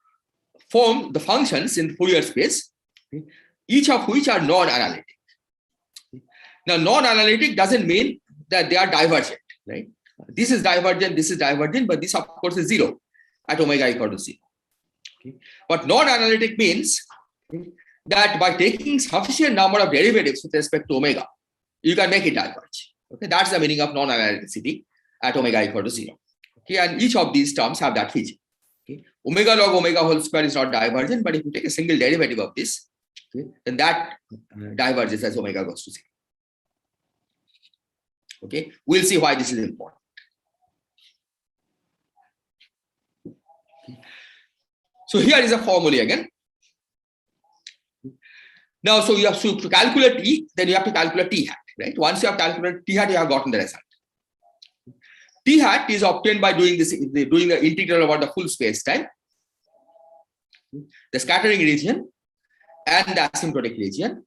form the functions in Fourier space, okay, each of which are non-analytic. Now, non-analytic doesn't mean that they are divergent, right? This is divergent, but this, of course, is 0 at omega equal to 0. Okay. But non-analytic means that by taking sufficient number of derivatives with respect to omega, you can make it diverge. Okay, that's the meaning of non-analyticity at omega equal to 0. Okay, and each of these terms have that feature. Okay, omega log omega whole square is not divergent, but if you take a single derivative of this, okay, then that diverges as omega goes to 0. Okay, we'll see why this is important. So here is a formula again. Now, so you have to calculate E, then you have to calculate T hat, right? Once you have calculated T hat, you have gotten the result. T hat is obtained by doing the integral over the full space time, the scattering region, and the asymptotic region.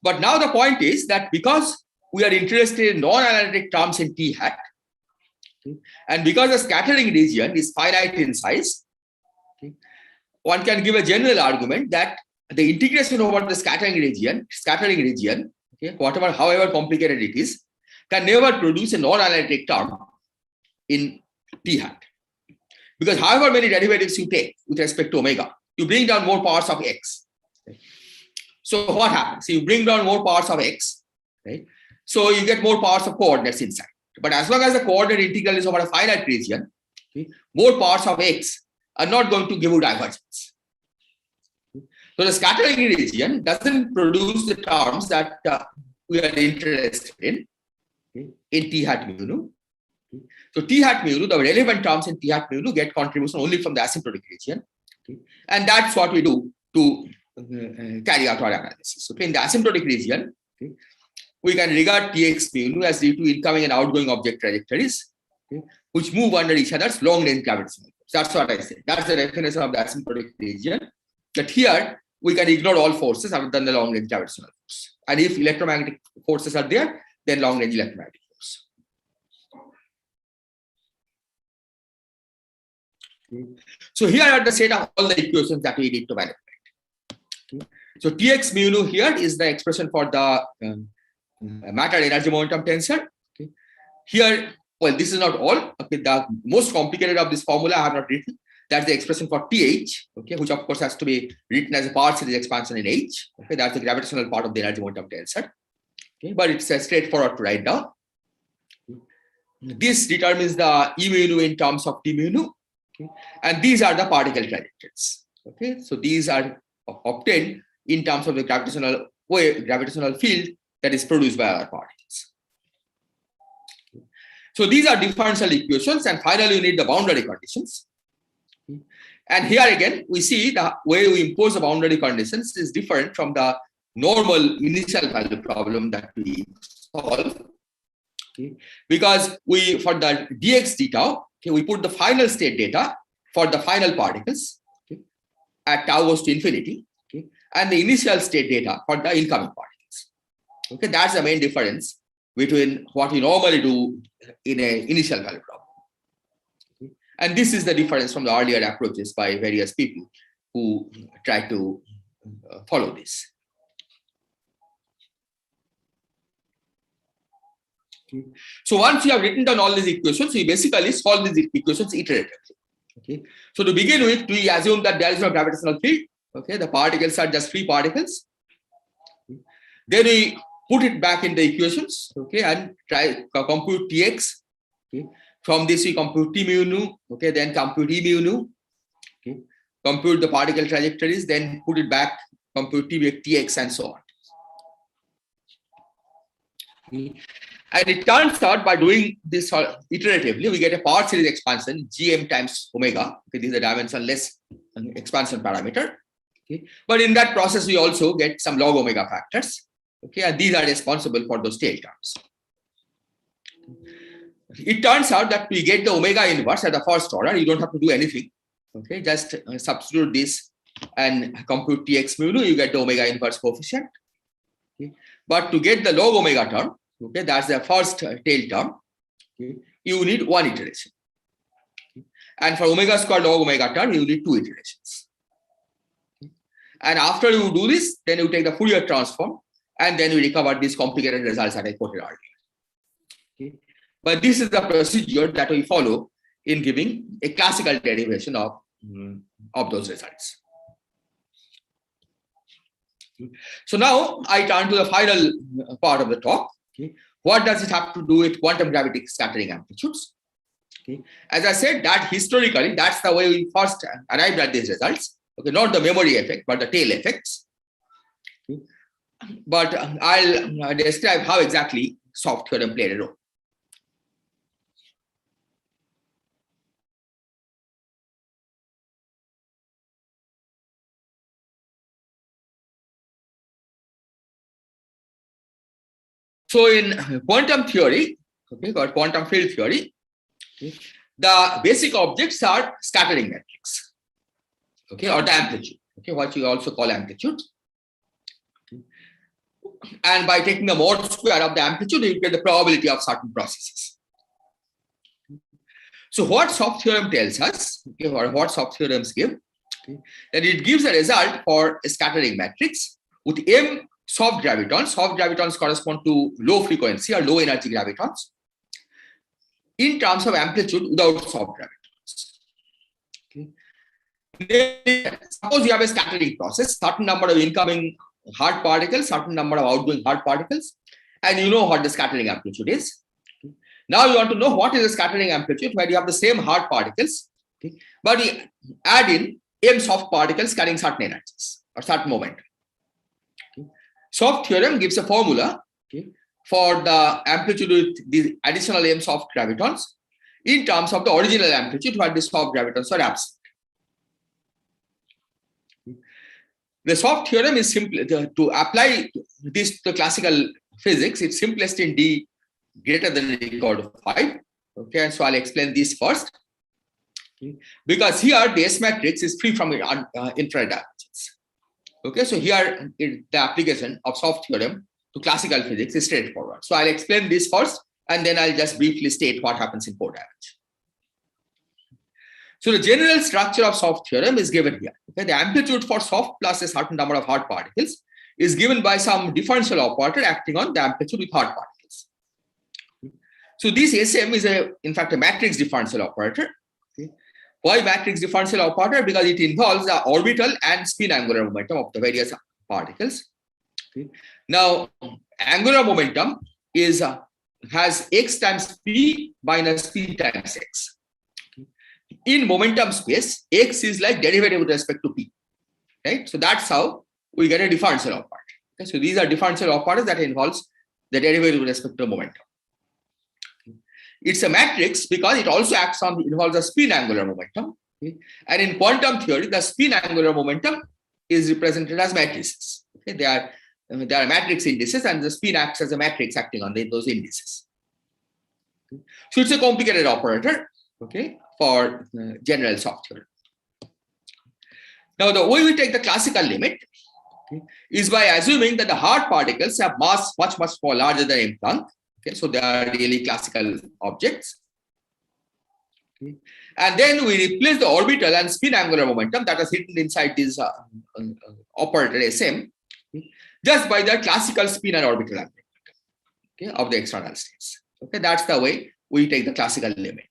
But now the point is that because we are interested in non-analytic terms in T hat, and because the scattering region is finite in size, one can give a general argument that the integration over the scattering region, okay, however complicated it is, can never produce a non-analytic term in T hat. Because however many derivatives you take with respect to omega, you bring down more powers of x. Okay. So what happens? You bring down more powers of x, right? So you get more powers of coordinates inside. But as long as the coordinate integral is over a finite region, okay, more powers of x are not going to give you divergence. So the scattering region doesn't produce the terms that we are interested in T hat mu nu. So T hat mu nu, the relevant terms in T hat mu nu get contribution only from the asymptotic region. And that's what we do to carry out our analysis. Okay, in the asymptotic region, we can regard Tx mu nu as due to incoming and outgoing object trajectories, which move under each other's long-range gravitational force. That's what I said. That's the definition of the asymptotic region. That here we can ignore all forces other than the long-range gravitational force. And if electromagnetic forces are there, then long-range electromagnetic force. So here are the set of all the equations that we need to manipulate. So Tx mu nu here is the expression for the matter energy momentum tensor. Here, well, this is not all. Okay, the most complicated of this formula I have not written. That's the expression for Th, okay, which of course has to be written as a power series expansion in H. Okay, that's the gravitational part of the energy momentum tensor. Okay, but it's straightforward to write down. This determines the E mu nu in terms of T mu nu. Okay, and these are the particle trajectories. Okay, so these are obtained in terms of the gravitational field that is produced by our particles. So these are differential equations, and finally, we need the boundary conditions. And here again, we see the way we impose the boundary conditions is different from the normal initial value problem that we solve. Okay. Because we, for the dx deta, okay, we put the final state data for the final particles, okay, at tau goes to infinity, okay, and the initial state data for the incoming particles. Okay, that's the main difference between what we normally do in an initial value problem. And this is the difference from the earlier approaches by various people who try to follow this. Okay. So once you have written down all these equations, we basically solve these equations iteratively. Okay. So to begin with, we assume that there is no gravitational field. Okay, the particles are just free particles. Then we put it back in the equations. Okay, and try to compute Tx. Okay. From this, we compute T mu nu, okay, then compute E mu nu, okay, compute the particle trajectories, then put it back, compute Tx, and so on. Okay. And it turns out by doing this iteratively, we get a power series expansion, Gm times omega. Okay, this is a dimensionless expansion parameter. Okay. But in that process, we also get some log omega factors. Okay, and these are responsible for those tail terms. It turns out that we get the omega inverse at the first order. You don't have to do anything. Okay, just substitute this and compute Tx mu nu, you get the omega inverse coefficient. Okay. But to get the log omega term, okay, that's the first tail term, okay, you need one iteration. Okay. And for omega squared log omega term, you need two iterations. Okay. And after you do this, then you take the Fourier transform, and then you recover these complicated results that I quoted earlier. Okay. But this is the procedure that we follow in giving a classical derivation of those results. So now I turn to the final part of the talk. Okay. What does it have to do with quantum gravity scattering amplitudes? Okay. As I said, that historically, that's the way we first arrived at these results. Okay, not the memory effect, but the tail effects. Okay. But I'll describe how exactly soft theorem played a role. So in quantum theory, okay, or quantum field theory, okay, the basic objects are scattering metrics, okay, or the amplitude, okay, what you also call amplitude. Okay. And by taking the mod square of the amplitude, you get the probability of certain processes. So what soft theorem tells us, okay, or what soft theorems give, okay, that it gives a result for a scattering matrix with m soft gravitons. Soft gravitons correspond to low frequency or low energy gravitons in terms of amplitude without soft gravitons. Okay. Suppose you have a scattering process, certain number of incoming hard particles, certain number of outgoing hard particles, and you know what the scattering amplitude is. Okay. Now you want to know what is the scattering amplitude where you have the same hard particles, Okay. But we add in m soft particles carrying certain energies or certain momentum. Okay. Soft theorem gives a formula, okay, for the amplitude with the additional m soft gravitons in terms of the original amplitude where the soft gravitons are absent. The soft theorem is simple to apply this to classical physics. It's simplest in d greater than or equal to 5. Okay, so I'll explain this first. Okay. Because here the S matrix is free from infrared divergence. Okay, so here the application of soft theorem to classical physics is straightforward. So I'll explain this first, and then I'll just briefly state what happens in 4 dimensions. So the general structure of soft theorem is given here. Okay, the amplitude for soft plus a certain number of hard particles is given by some differential operator acting on the amplitude with hard particles. So this SM is in fact a matrix differential operator. Okay. Why matrix differential operator? Because it involves the orbital and spin angular momentum of the various particles. Okay. Now, angular momentum has x times p minus p times x. In momentum space, x is like derivative with respect to p, right? So that's how we get a differential operator. Okay? So these are differential operators that involves the derivative with respect to momentum. Okay? It's a matrix because it also involves a spin angular momentum. Okay? And in quantum theory, the spin angular momentum is represented as matrices. Okay? They are matrix indices, and the spin acts as a matrix acting on those indices. Okay? So it's a complicated operator. Okay, for general soft theorem. Now, the way we take the classical limit, okay, is by assuming that the hard particles have mass much more larger than m Planck. Okay, so they are really classical objects. Okay. And then we replace the orbital and spin angular momentum that is hidden inside this operator SM, okay, just by the classical spin and orbital angular momentum, okay, of the external states. Okay, that's the way we take the classical limit.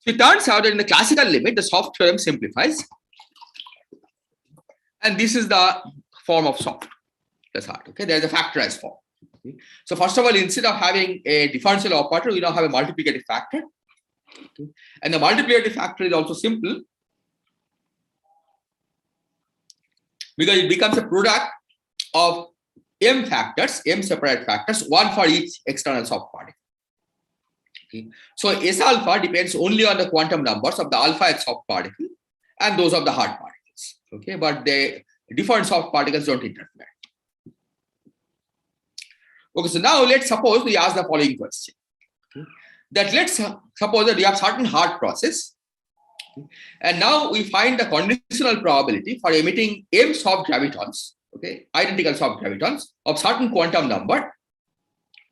So it turns out that in the classical limit, the soft theorem simplifies. And this is the form of soft. That's hard. Okay, there's a factorized form. Okay. So first of all, instead of having a differential operator, we now have a multiplicative factor. Okay. And the multiplicative factor is also simple because it becomes a product of m factors, m separate factors, one for each external soft particle. Okay. So S alpha depends only on the quantum numbers of the alpha H soft particle and those of the hard particles. Okay, but the different soft particles don't interfere. Okay, so now let's suppose we ask the following question. Okay. That let's suppose that we have certain hard process, okay, and now we find the conditional probability for emitting m soft gravitons, okay, identical soft gravitons of certain quantum number,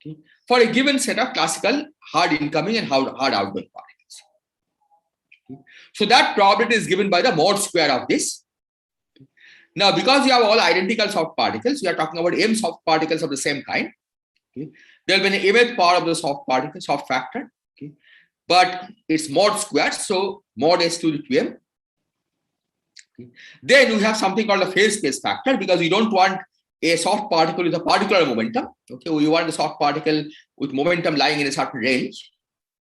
okay, for a given set of classical hard incoming and hard outgoing particles. Okay. So that probability is given by the mod square of this. Okay. Now, because you have all identical soft particles, we are talking about m soft particles of the same kind. Okay. There will be an mth power of the soft particle, soft factor. Okay. But it's mod squared, so mod s to the 2m. Okay. Then we have something called a phase space factor because we don't want a soft particle with a particular momentum. Okay, we want a soft particle with momentum lying in a certain range.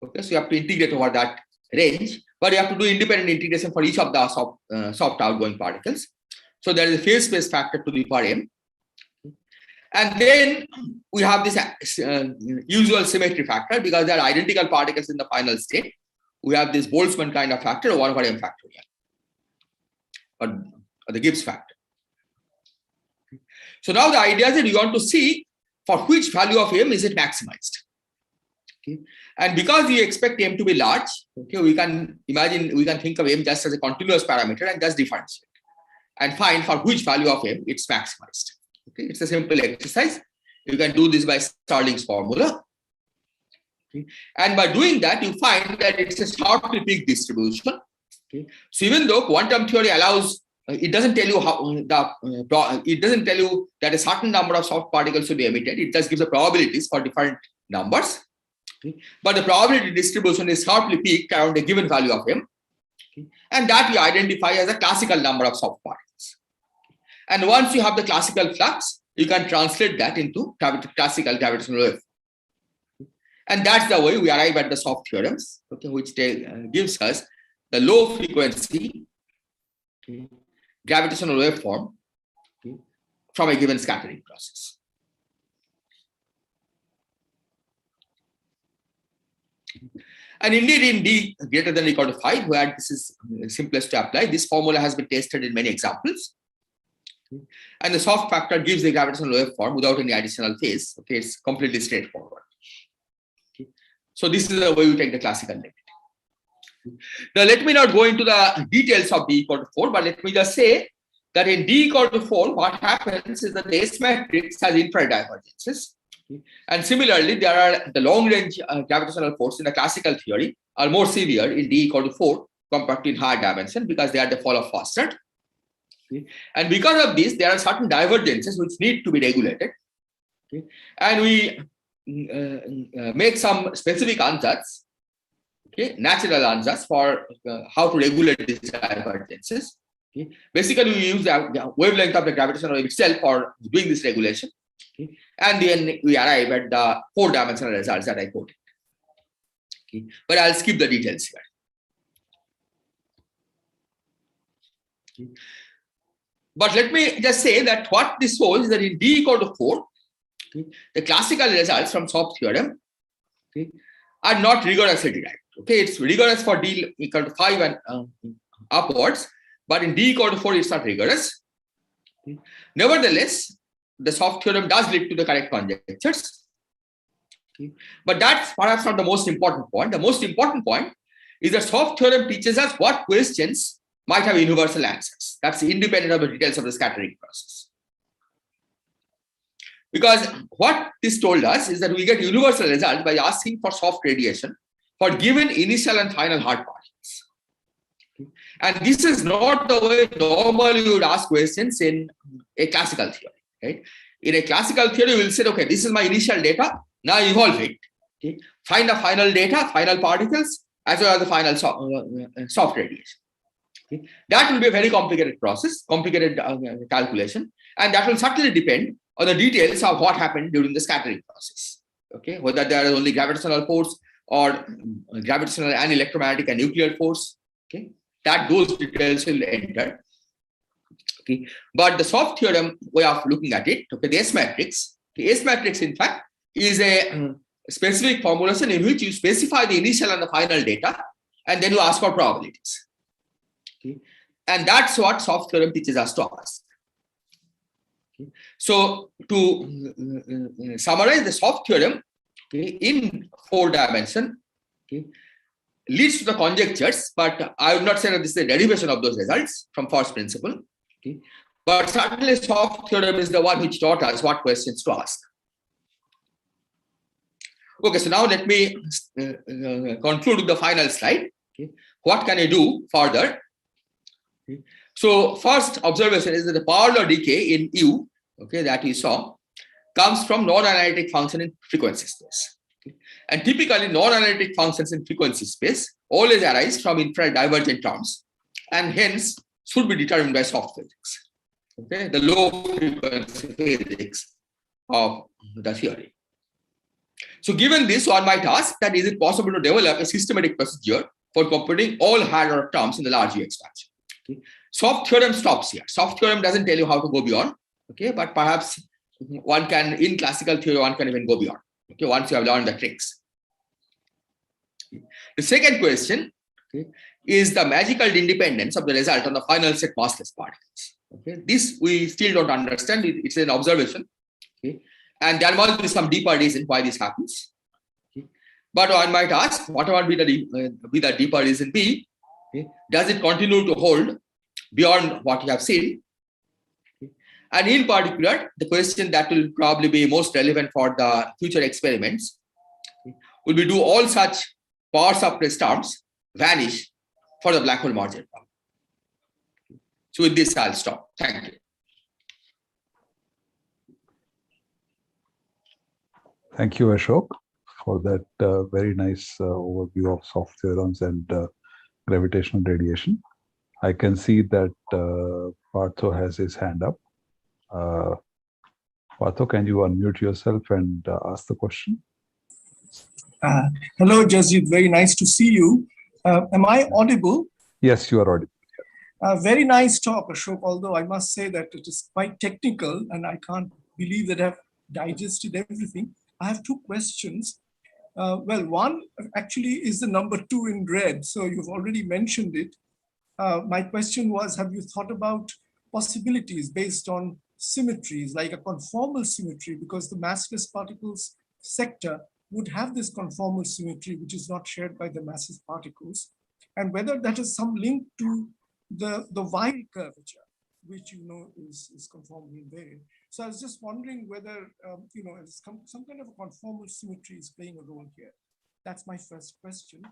Okay, so you have to integrate over that range, but you have to do independent integration for each of the soft outgoing particles. So there is a phase space factor to the power m. And then we have this usual symmetry factor because they are identical particles in the final state. We have this Boltzmann kind of factor, 1 over m factorial, or the Gibbs factor. So now the idea is that you want to see for which value of m is it maximized. Okay. And because we expect m to be large, okay, we can think of m just as a continuous parameter and just differentiate and find for which value of m it's maximized. Okay, it's a simple exercise. You can do this by Stirling's formula. Okay. And by doing that, you find that it's a sharply peaked distribution. Okay. So even though quantum theory allows, it doesn't tell you it doesn't tell you that a certain number of soft particles should be emitted. It just gives the probabilities for different numbers. Okay. But the probability distribution is sharply peaked around a given value of m. Okay. And that we identify as a classical number of soft particles. And once you have the classical flux, you can translate that into classical gravitational wave. And that's the way we arrive at the soft theorems, okay, which gives us the low frequency gravitational waveform from a given scattering process. And indeed, in d greater than or equal to 5, where this is simplest to apply, this formula has been tested in many examples. And the soft factor gives the gravitational waveform without any additional phase. Okay, it's completely straightforward. Okay. So this is the way we take the classical limit. Now let me not go into the details of d equal to 4, but let me just say that in d equal to 4, what happens is that the S matrix has infrared divergences. And similarly, there are the long-range gravitational force in the classical theory are more severe in d equal to 4 compared to in higher dimension because they are the fall of faster. And because of this, there are certain divergences which need to be regulated. And we make some specific answers, natural answers for how to regulate these divergences. Basically, we use the wavelength of the gravitational wave itself for doing this regulation. And then we arrive at the 4-dimensional results that I quoted. But I'll skip the details here. But let me just say that what this shows is that in d equal to 4, the classical results from soft theorem are not rigorously derived. It's rigorous for d equal to 5 and upwards, but in d equal to 4, it's not rigorous. Nevertheless, the soft theorem does lead to the correct conjectures. But that's perhaps not the most important point. The most important point is that soft theorem teaches us what questions might have universal answers. That's independent of the details of the scattering process. Because what this told us is that we get universal results by asking for soft radiation for given initial and final hard particles. And this is not the way normally you would ask questions in a classical theory. Right? In a classical theory, we will say, okay, this is my initial data, now evolve it. Find the final data, final particles, as well as the final soft radiation. That will be a very complicated process, complicated calculation, and that will certainly depend on the details of what happened during the scattering process. Whether there is only gravitational force or gravitational and electromagnetic and nuclear force, that those details will enter. But the soft theorem way of looking at it, the S matrix, in fact, is a specific formulation in which you specify the initial and the final data, and then you ask for probabilities. And that's what soft theorem teaches us to ask. So to summarize, the soft theorem in 4 dimension leads to the conjectures, but I would not say that this is a derivation of those results from first principle. But certainly soft theorem is the one which taught us what questions to ask. Okay, so now let me conclude with the final slide. What can I do further? So first observation is that the parallel decay in U, that we saw, comes from non-analytic function in frequency space. And typically non-analytic functions in frequency space always arise from infrared divergent terms and hence should be determined by soft physics, the low frequency physics of the theory. So given this, one might ask that is it possible to develop a systematic procedure for computing all higher order terms in the large U expansion? Soft theorem stops here. Soft theorem doesn't tell you how to go beyond, but perhaps one can, in classical theory, one can even go beyond, once you have learned the tricks. The second question is the magical independence of the result on the final set massless particles. This we still don't understand. It's an observation, and there must be some deeper reason why this happens. But one might ask, what would be the deeper reason be? Does it continue to hold beyond what you have seen? And in particular, the question that will probably be most relevant for the future experiments will be, do all such power suppressed terms vanish for the black hole merger problem? So with this, I'll stop. Thank you. Thank you, Ashok, for that very nice overview of soft theorems and gravitational radiation. I can see that Partho has his hand up. Partho, can you unmute yourself and ask the question? Hello, Jasjit. Very nice to see you. Am I audible? Yes, you are audible. Very nice talk, Ashok, although I must say that it is quite technical and I can't believe that I've digested everything. I have two questions. Well, one actually is the number 2 in red. So you've already mentioned it. My question was, have you thought about possibilities based on symmetries, like a conformal symmetry, because the massless particles sector would have this conformal symmetry, which is not shared by the massive particles, and whether that is some link to the Weil curvature, which is conformally invariant. So I was just wondering whether some kind of a conformal symmetry is playing a role here. That's my first question.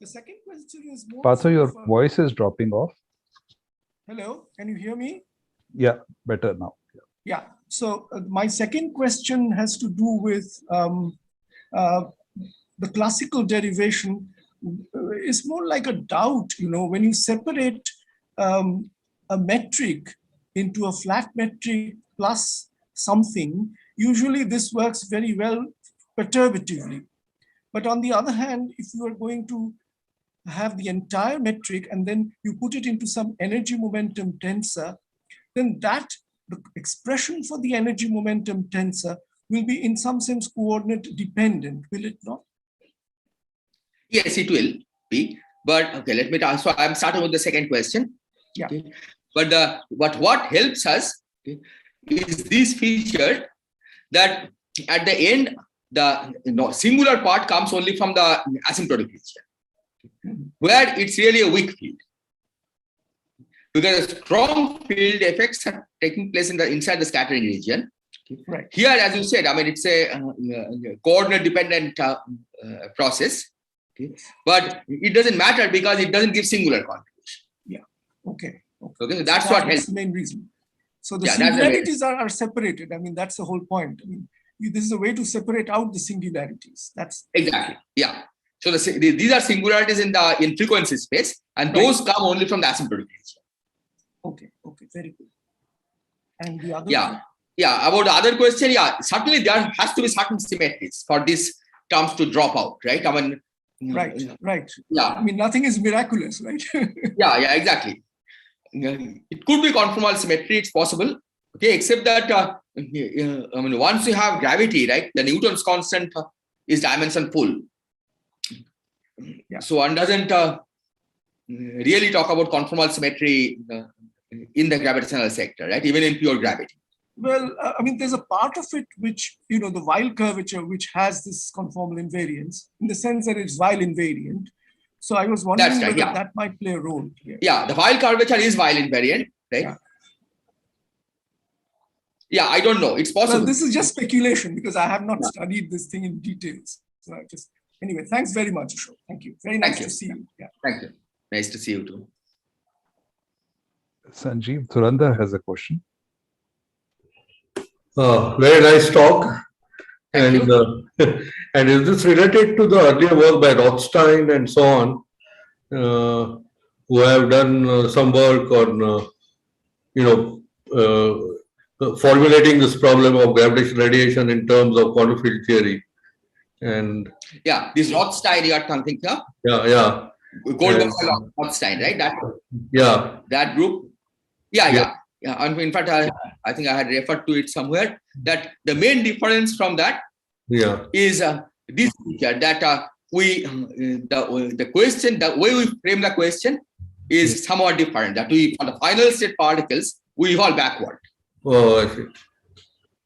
The second question is more. Partho, your voice is dropping off. Hello, can you hear me? Yeah, better now. Yeah. So my second question has to do with the classical derivation. Is more like a doubt, when you separate a metric into a flat metric plus something, usually this works very well perturbatively. But on the other hand, if you are going to have the entire metric and then you put it into some energy momentum tensor, then the expression for the energy momentum tensor will be in some sense coordinate dependent, will it not? Yes, it will be. But okay, let me tell. So I'm starting with the second question. Yeah. Okay. But what helps us is this feature that at the end, the singular part comes only from the asymptotic region, where it's really a weak field. Because strong field effects are taking place inside the scattering region. Right. Here, as you said, I mean, it's a coordinate dependent process. Okay. But it doesn't matter because it doesn't give singular contribution. Yeah. Okay. Okay. So that's what helps. The main reason. So the singularities are separated. I mean, that's the whole point. I mean, this is a way to separate out the singularities. That's exactly. Yeah. So these are singularities in frequency space, and those come only from the asymptotic region. Okay. Very good. And the other. Yeah. About the other question, certainly there has to be certain symmetries for these terms to drop out, right? I mean. Right. Yeah. I mean, nothing is miraculous, right? Yeah, exactly. It could be conformal symmetry, it's possible. Okay, except that I mean, once you have gravity, right, the Newton's constant is dimension full. Yeah. So one doesn't really talk about conformal symmetry in the gravitational sector, right? Even in pure gravity. Well, I mean, there's a part of it which, the Weil curvature, which has this conformal invariance in the sense that it's Weil invariant. So I was wondering whether that might play a role here. Yeah, the Weil curvature is Weil invariant, right? Yeah, I don't know. It's possible. Well, this is just speculation because I have not studied this thing in details. So anyway, thanks very much, Ashok. Thank you. Very nice to see you. Yeah. Thank you. Nice to see you too. Sanjeev Dhurandhar has a question. Very nice talk. And is this related to the earlier work by Rothstein and so on, who have done some work on, formulating this problem of gravitational radiation in terms of quantum field theory? And this Rothstein you are talking here. Yeah. Goldberg Rothstein, right? That group. Yeah. And in fact, I think I had referred to it somewhere that the main difference from that is this feature that the question, the way we frame the question is somewhat different. That for the final state particles, we evolve backward. Oh, I see.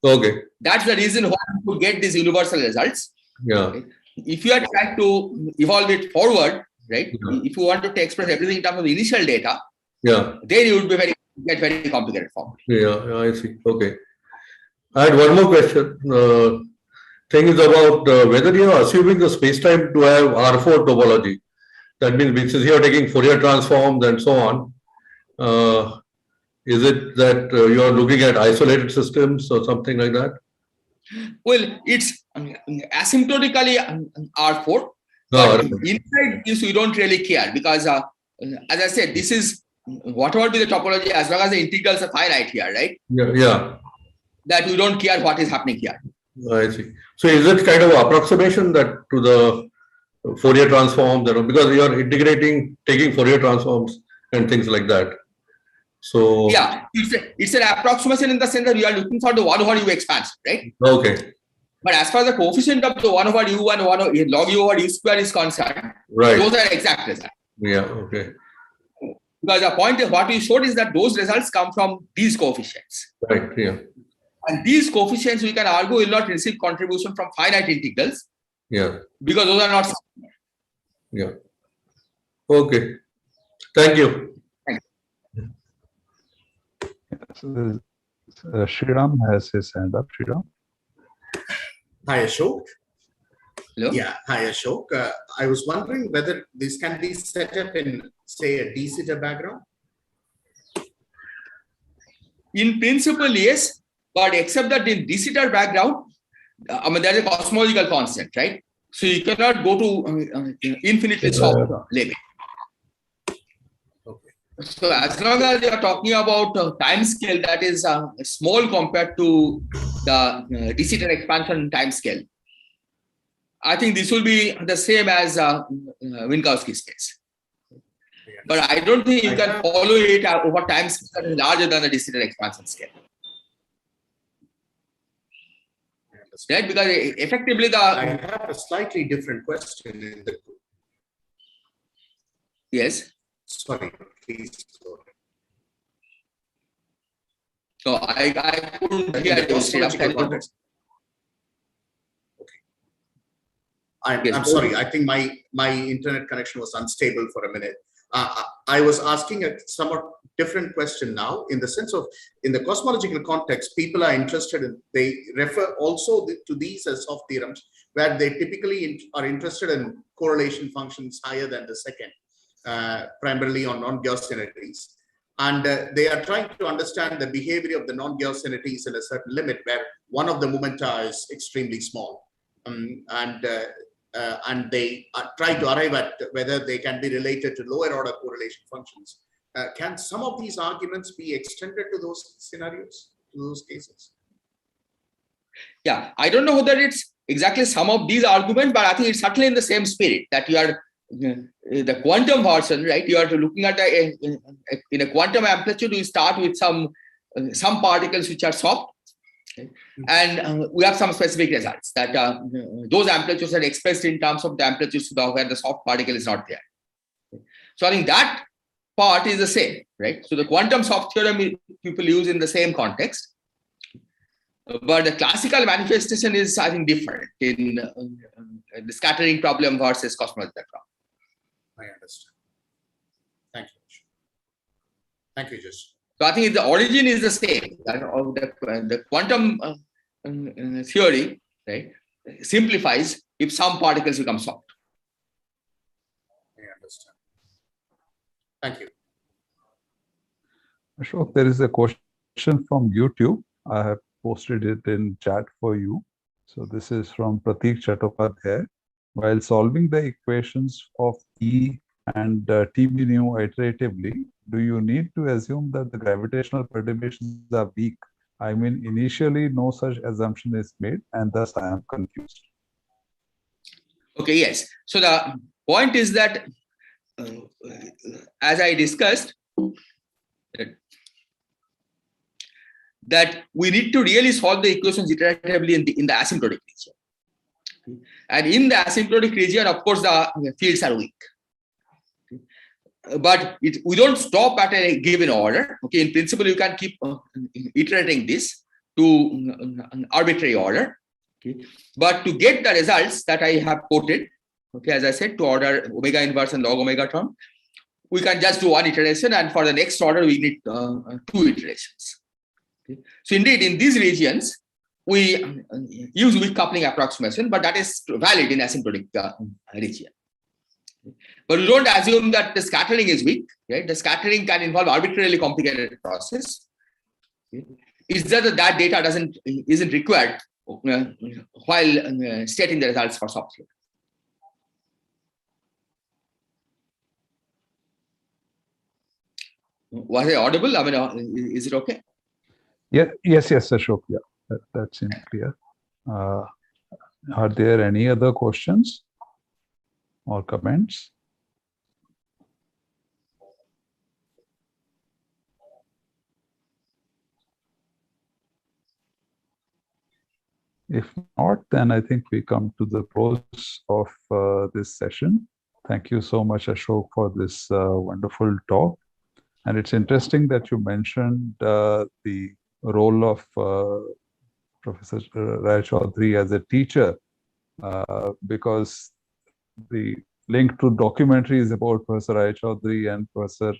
Okay. That's the reason why to get these universal results. Yeah. Okay? If you are trying to evolve it forward, right? If you want to express everything in terms of the initial data, then you would be get very complicated form. Yeah, I see. Okay. I had one more question. Thing is about whether you are assuming the space-time to have R4 topology. That means since you are taking Fourier transforms and so on, is it that you are looking at isolated systems or something like that? Well, it's asymptotically R4. But inside this, we don't really care because, as I said, this is whatever be the topology, as long as the integrals are finite here, right? Yeah. that we don't care what is happening here. I see. So is it kind of approximation that to the Fourier transform, because you are integrating, taking Fourier transforms and things like that. So yeah, it's an approximation in the sense that we are looking for the 1 over u expansion, right? Okay. But as far as the coefficient of the 1 over u and 1 over log u over u square is concerned, right, those are exact results. Yeah. Okay. Because the point of what we showed is that those results come from these coefficients. Right. Yeah. And these coefficients, we can argue, will not receive contribution from finite integrals. Yeah. Because those are not. Yeah. Okay. Thank you. Shriram has his hand up. Shriram. Hi, Ashok. Hello? Yeah, hi, Ashok. I was wondering whether this can be set up in, say, a de-Sitter background. In principle, yes, but except that in de-Sitter background, there's a cosmological constant, right? So you cannot go to infinitely soft limit. Okay. So as long as you are talking about time scale that is small compared to the de-Sitter expansion time scale, I think this will be the same as Minkowski space. But I don't think you can follow it over time scale that is larger than the de-Sitter expansion scale. Right? Because effectively I have a slightly different question in the group. Yes. Sorry, please. So I couldn't hear you straight up. I'm sorry. I think my internet connection was unstable for a minute. I was asking a somewhat different question now, in the sense of, in the cosmological context, people are interested in, they refer also to these as soft theorems, where they typically are interested in correlation functions higher than the second, primarily on non-Gaussian entities. And they are trying to understand the behavior of the non-Gaussian entities in a certain limit, where one of the momenta is extremely small. And they try to arrive at whether they can be related to lower order correlation functions. Can some of these arguments be extended to those scenarios, to those cases? Yeah, I don't know whether it's exactly some of these arguments, but I think it's certainly in the same spirit that you are the quantum version, right? You are looking at in a quantum amplitude, you start with some particles which are soft. Okay. And we have some specific results that those amplitudes are expressed in terms of the amplitudes where the soft particle is not there. Okay. So I think that part is the same, right? So the quantum soft theorem people use in the same context, but the classical manifestation is, I think, different in the scattering problem versus cosmological problem. I understand. Thank you. Thank you, Just. So I think the origin is the same. The quantum theory, right, simplifies if some particles become soft. I understand. Thank you. Ashok, there is a question from YouTube. I have posted it in chat for you. So this is from Pratik Chattopadhyay. While solving the equations of E and T mu iteratively, do you need to assume that the gravitational perturbations are weak? I mean, initially no such assumption is made, and thus I am confused. Okay, yes. So the point is that, as I discussed, that we need to really solve the equations iteratively in the asymptotic region. And in the asymptotic region, of course, the fields are weak. But we don't stop at a given order. Okay, in principle, you can keep iterating this to an arbitrary order. Okay, but to get the results that I have quoted, okay, as I said, to order omega inverse and log omega term, we can just do one iteration, and for the next order, we need 2 iterations. Okay. So indeed, in these regions, we use weak coupling approximation, but that is valid in asymptotic region. But we don't assume that the scattering is weak, right? The scattering can involve arbitrarily complicated process. Okay. It's just that data isn't required while stating the results for soft theory. Was I audible? I mean, is it okay? Yes, Ashok. Yeah, that seems clear. Are there any other questions or comments? If not, then I think we come to the close of this session. Thank you so much, Ashok, for this wonderful talk. And it's interesting that you mentioned the role of Professor Raychaudhuri as a teacher, because the link to documentaries about Professor Raychaudhuri and Professor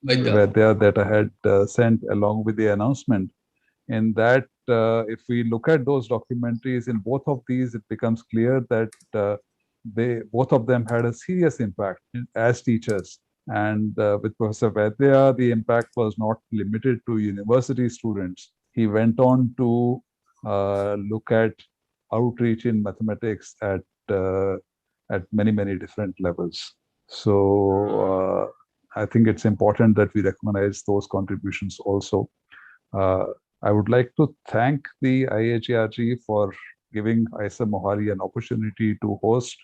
Vaidya that I had sent along with the announcement. In that, if we look at those documentaries, in both of these, it becomes clear that both of them had a serious impact as teachers. And with Professor Vaidya, the impact was not limited to university students. He went on to look at outreach in mathematics at many different levels. So I think it's important that we recognize those contributions also. I would like to thank the IHRG for giving Isa Mohari an opportunity to host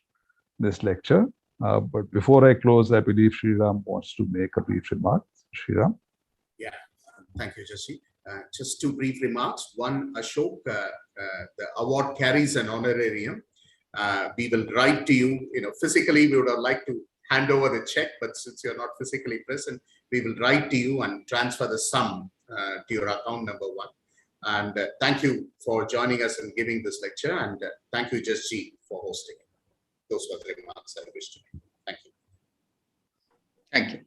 this lecture. But before I close, I believe Sriram wants to make a brief remark. Sriram? Yeah, thank you, Jesse. Just two brief remarks. One, Ashok, the award carries an honorarium. We will write to you, physically, we would have liked to hand over the check, but since you're not physically present, we will write to you and transfer the sum to your account number 1. And thank you for joining us and giving this lecture. And thank you, Jesse, for hosting it. Those were the remarks I wish to make. Thank you. Thank you.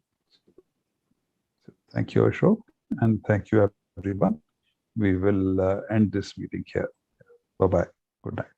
Thank you, Ashok. And thank you, everyone. We will end this meeting here. Bye-bye. Good night.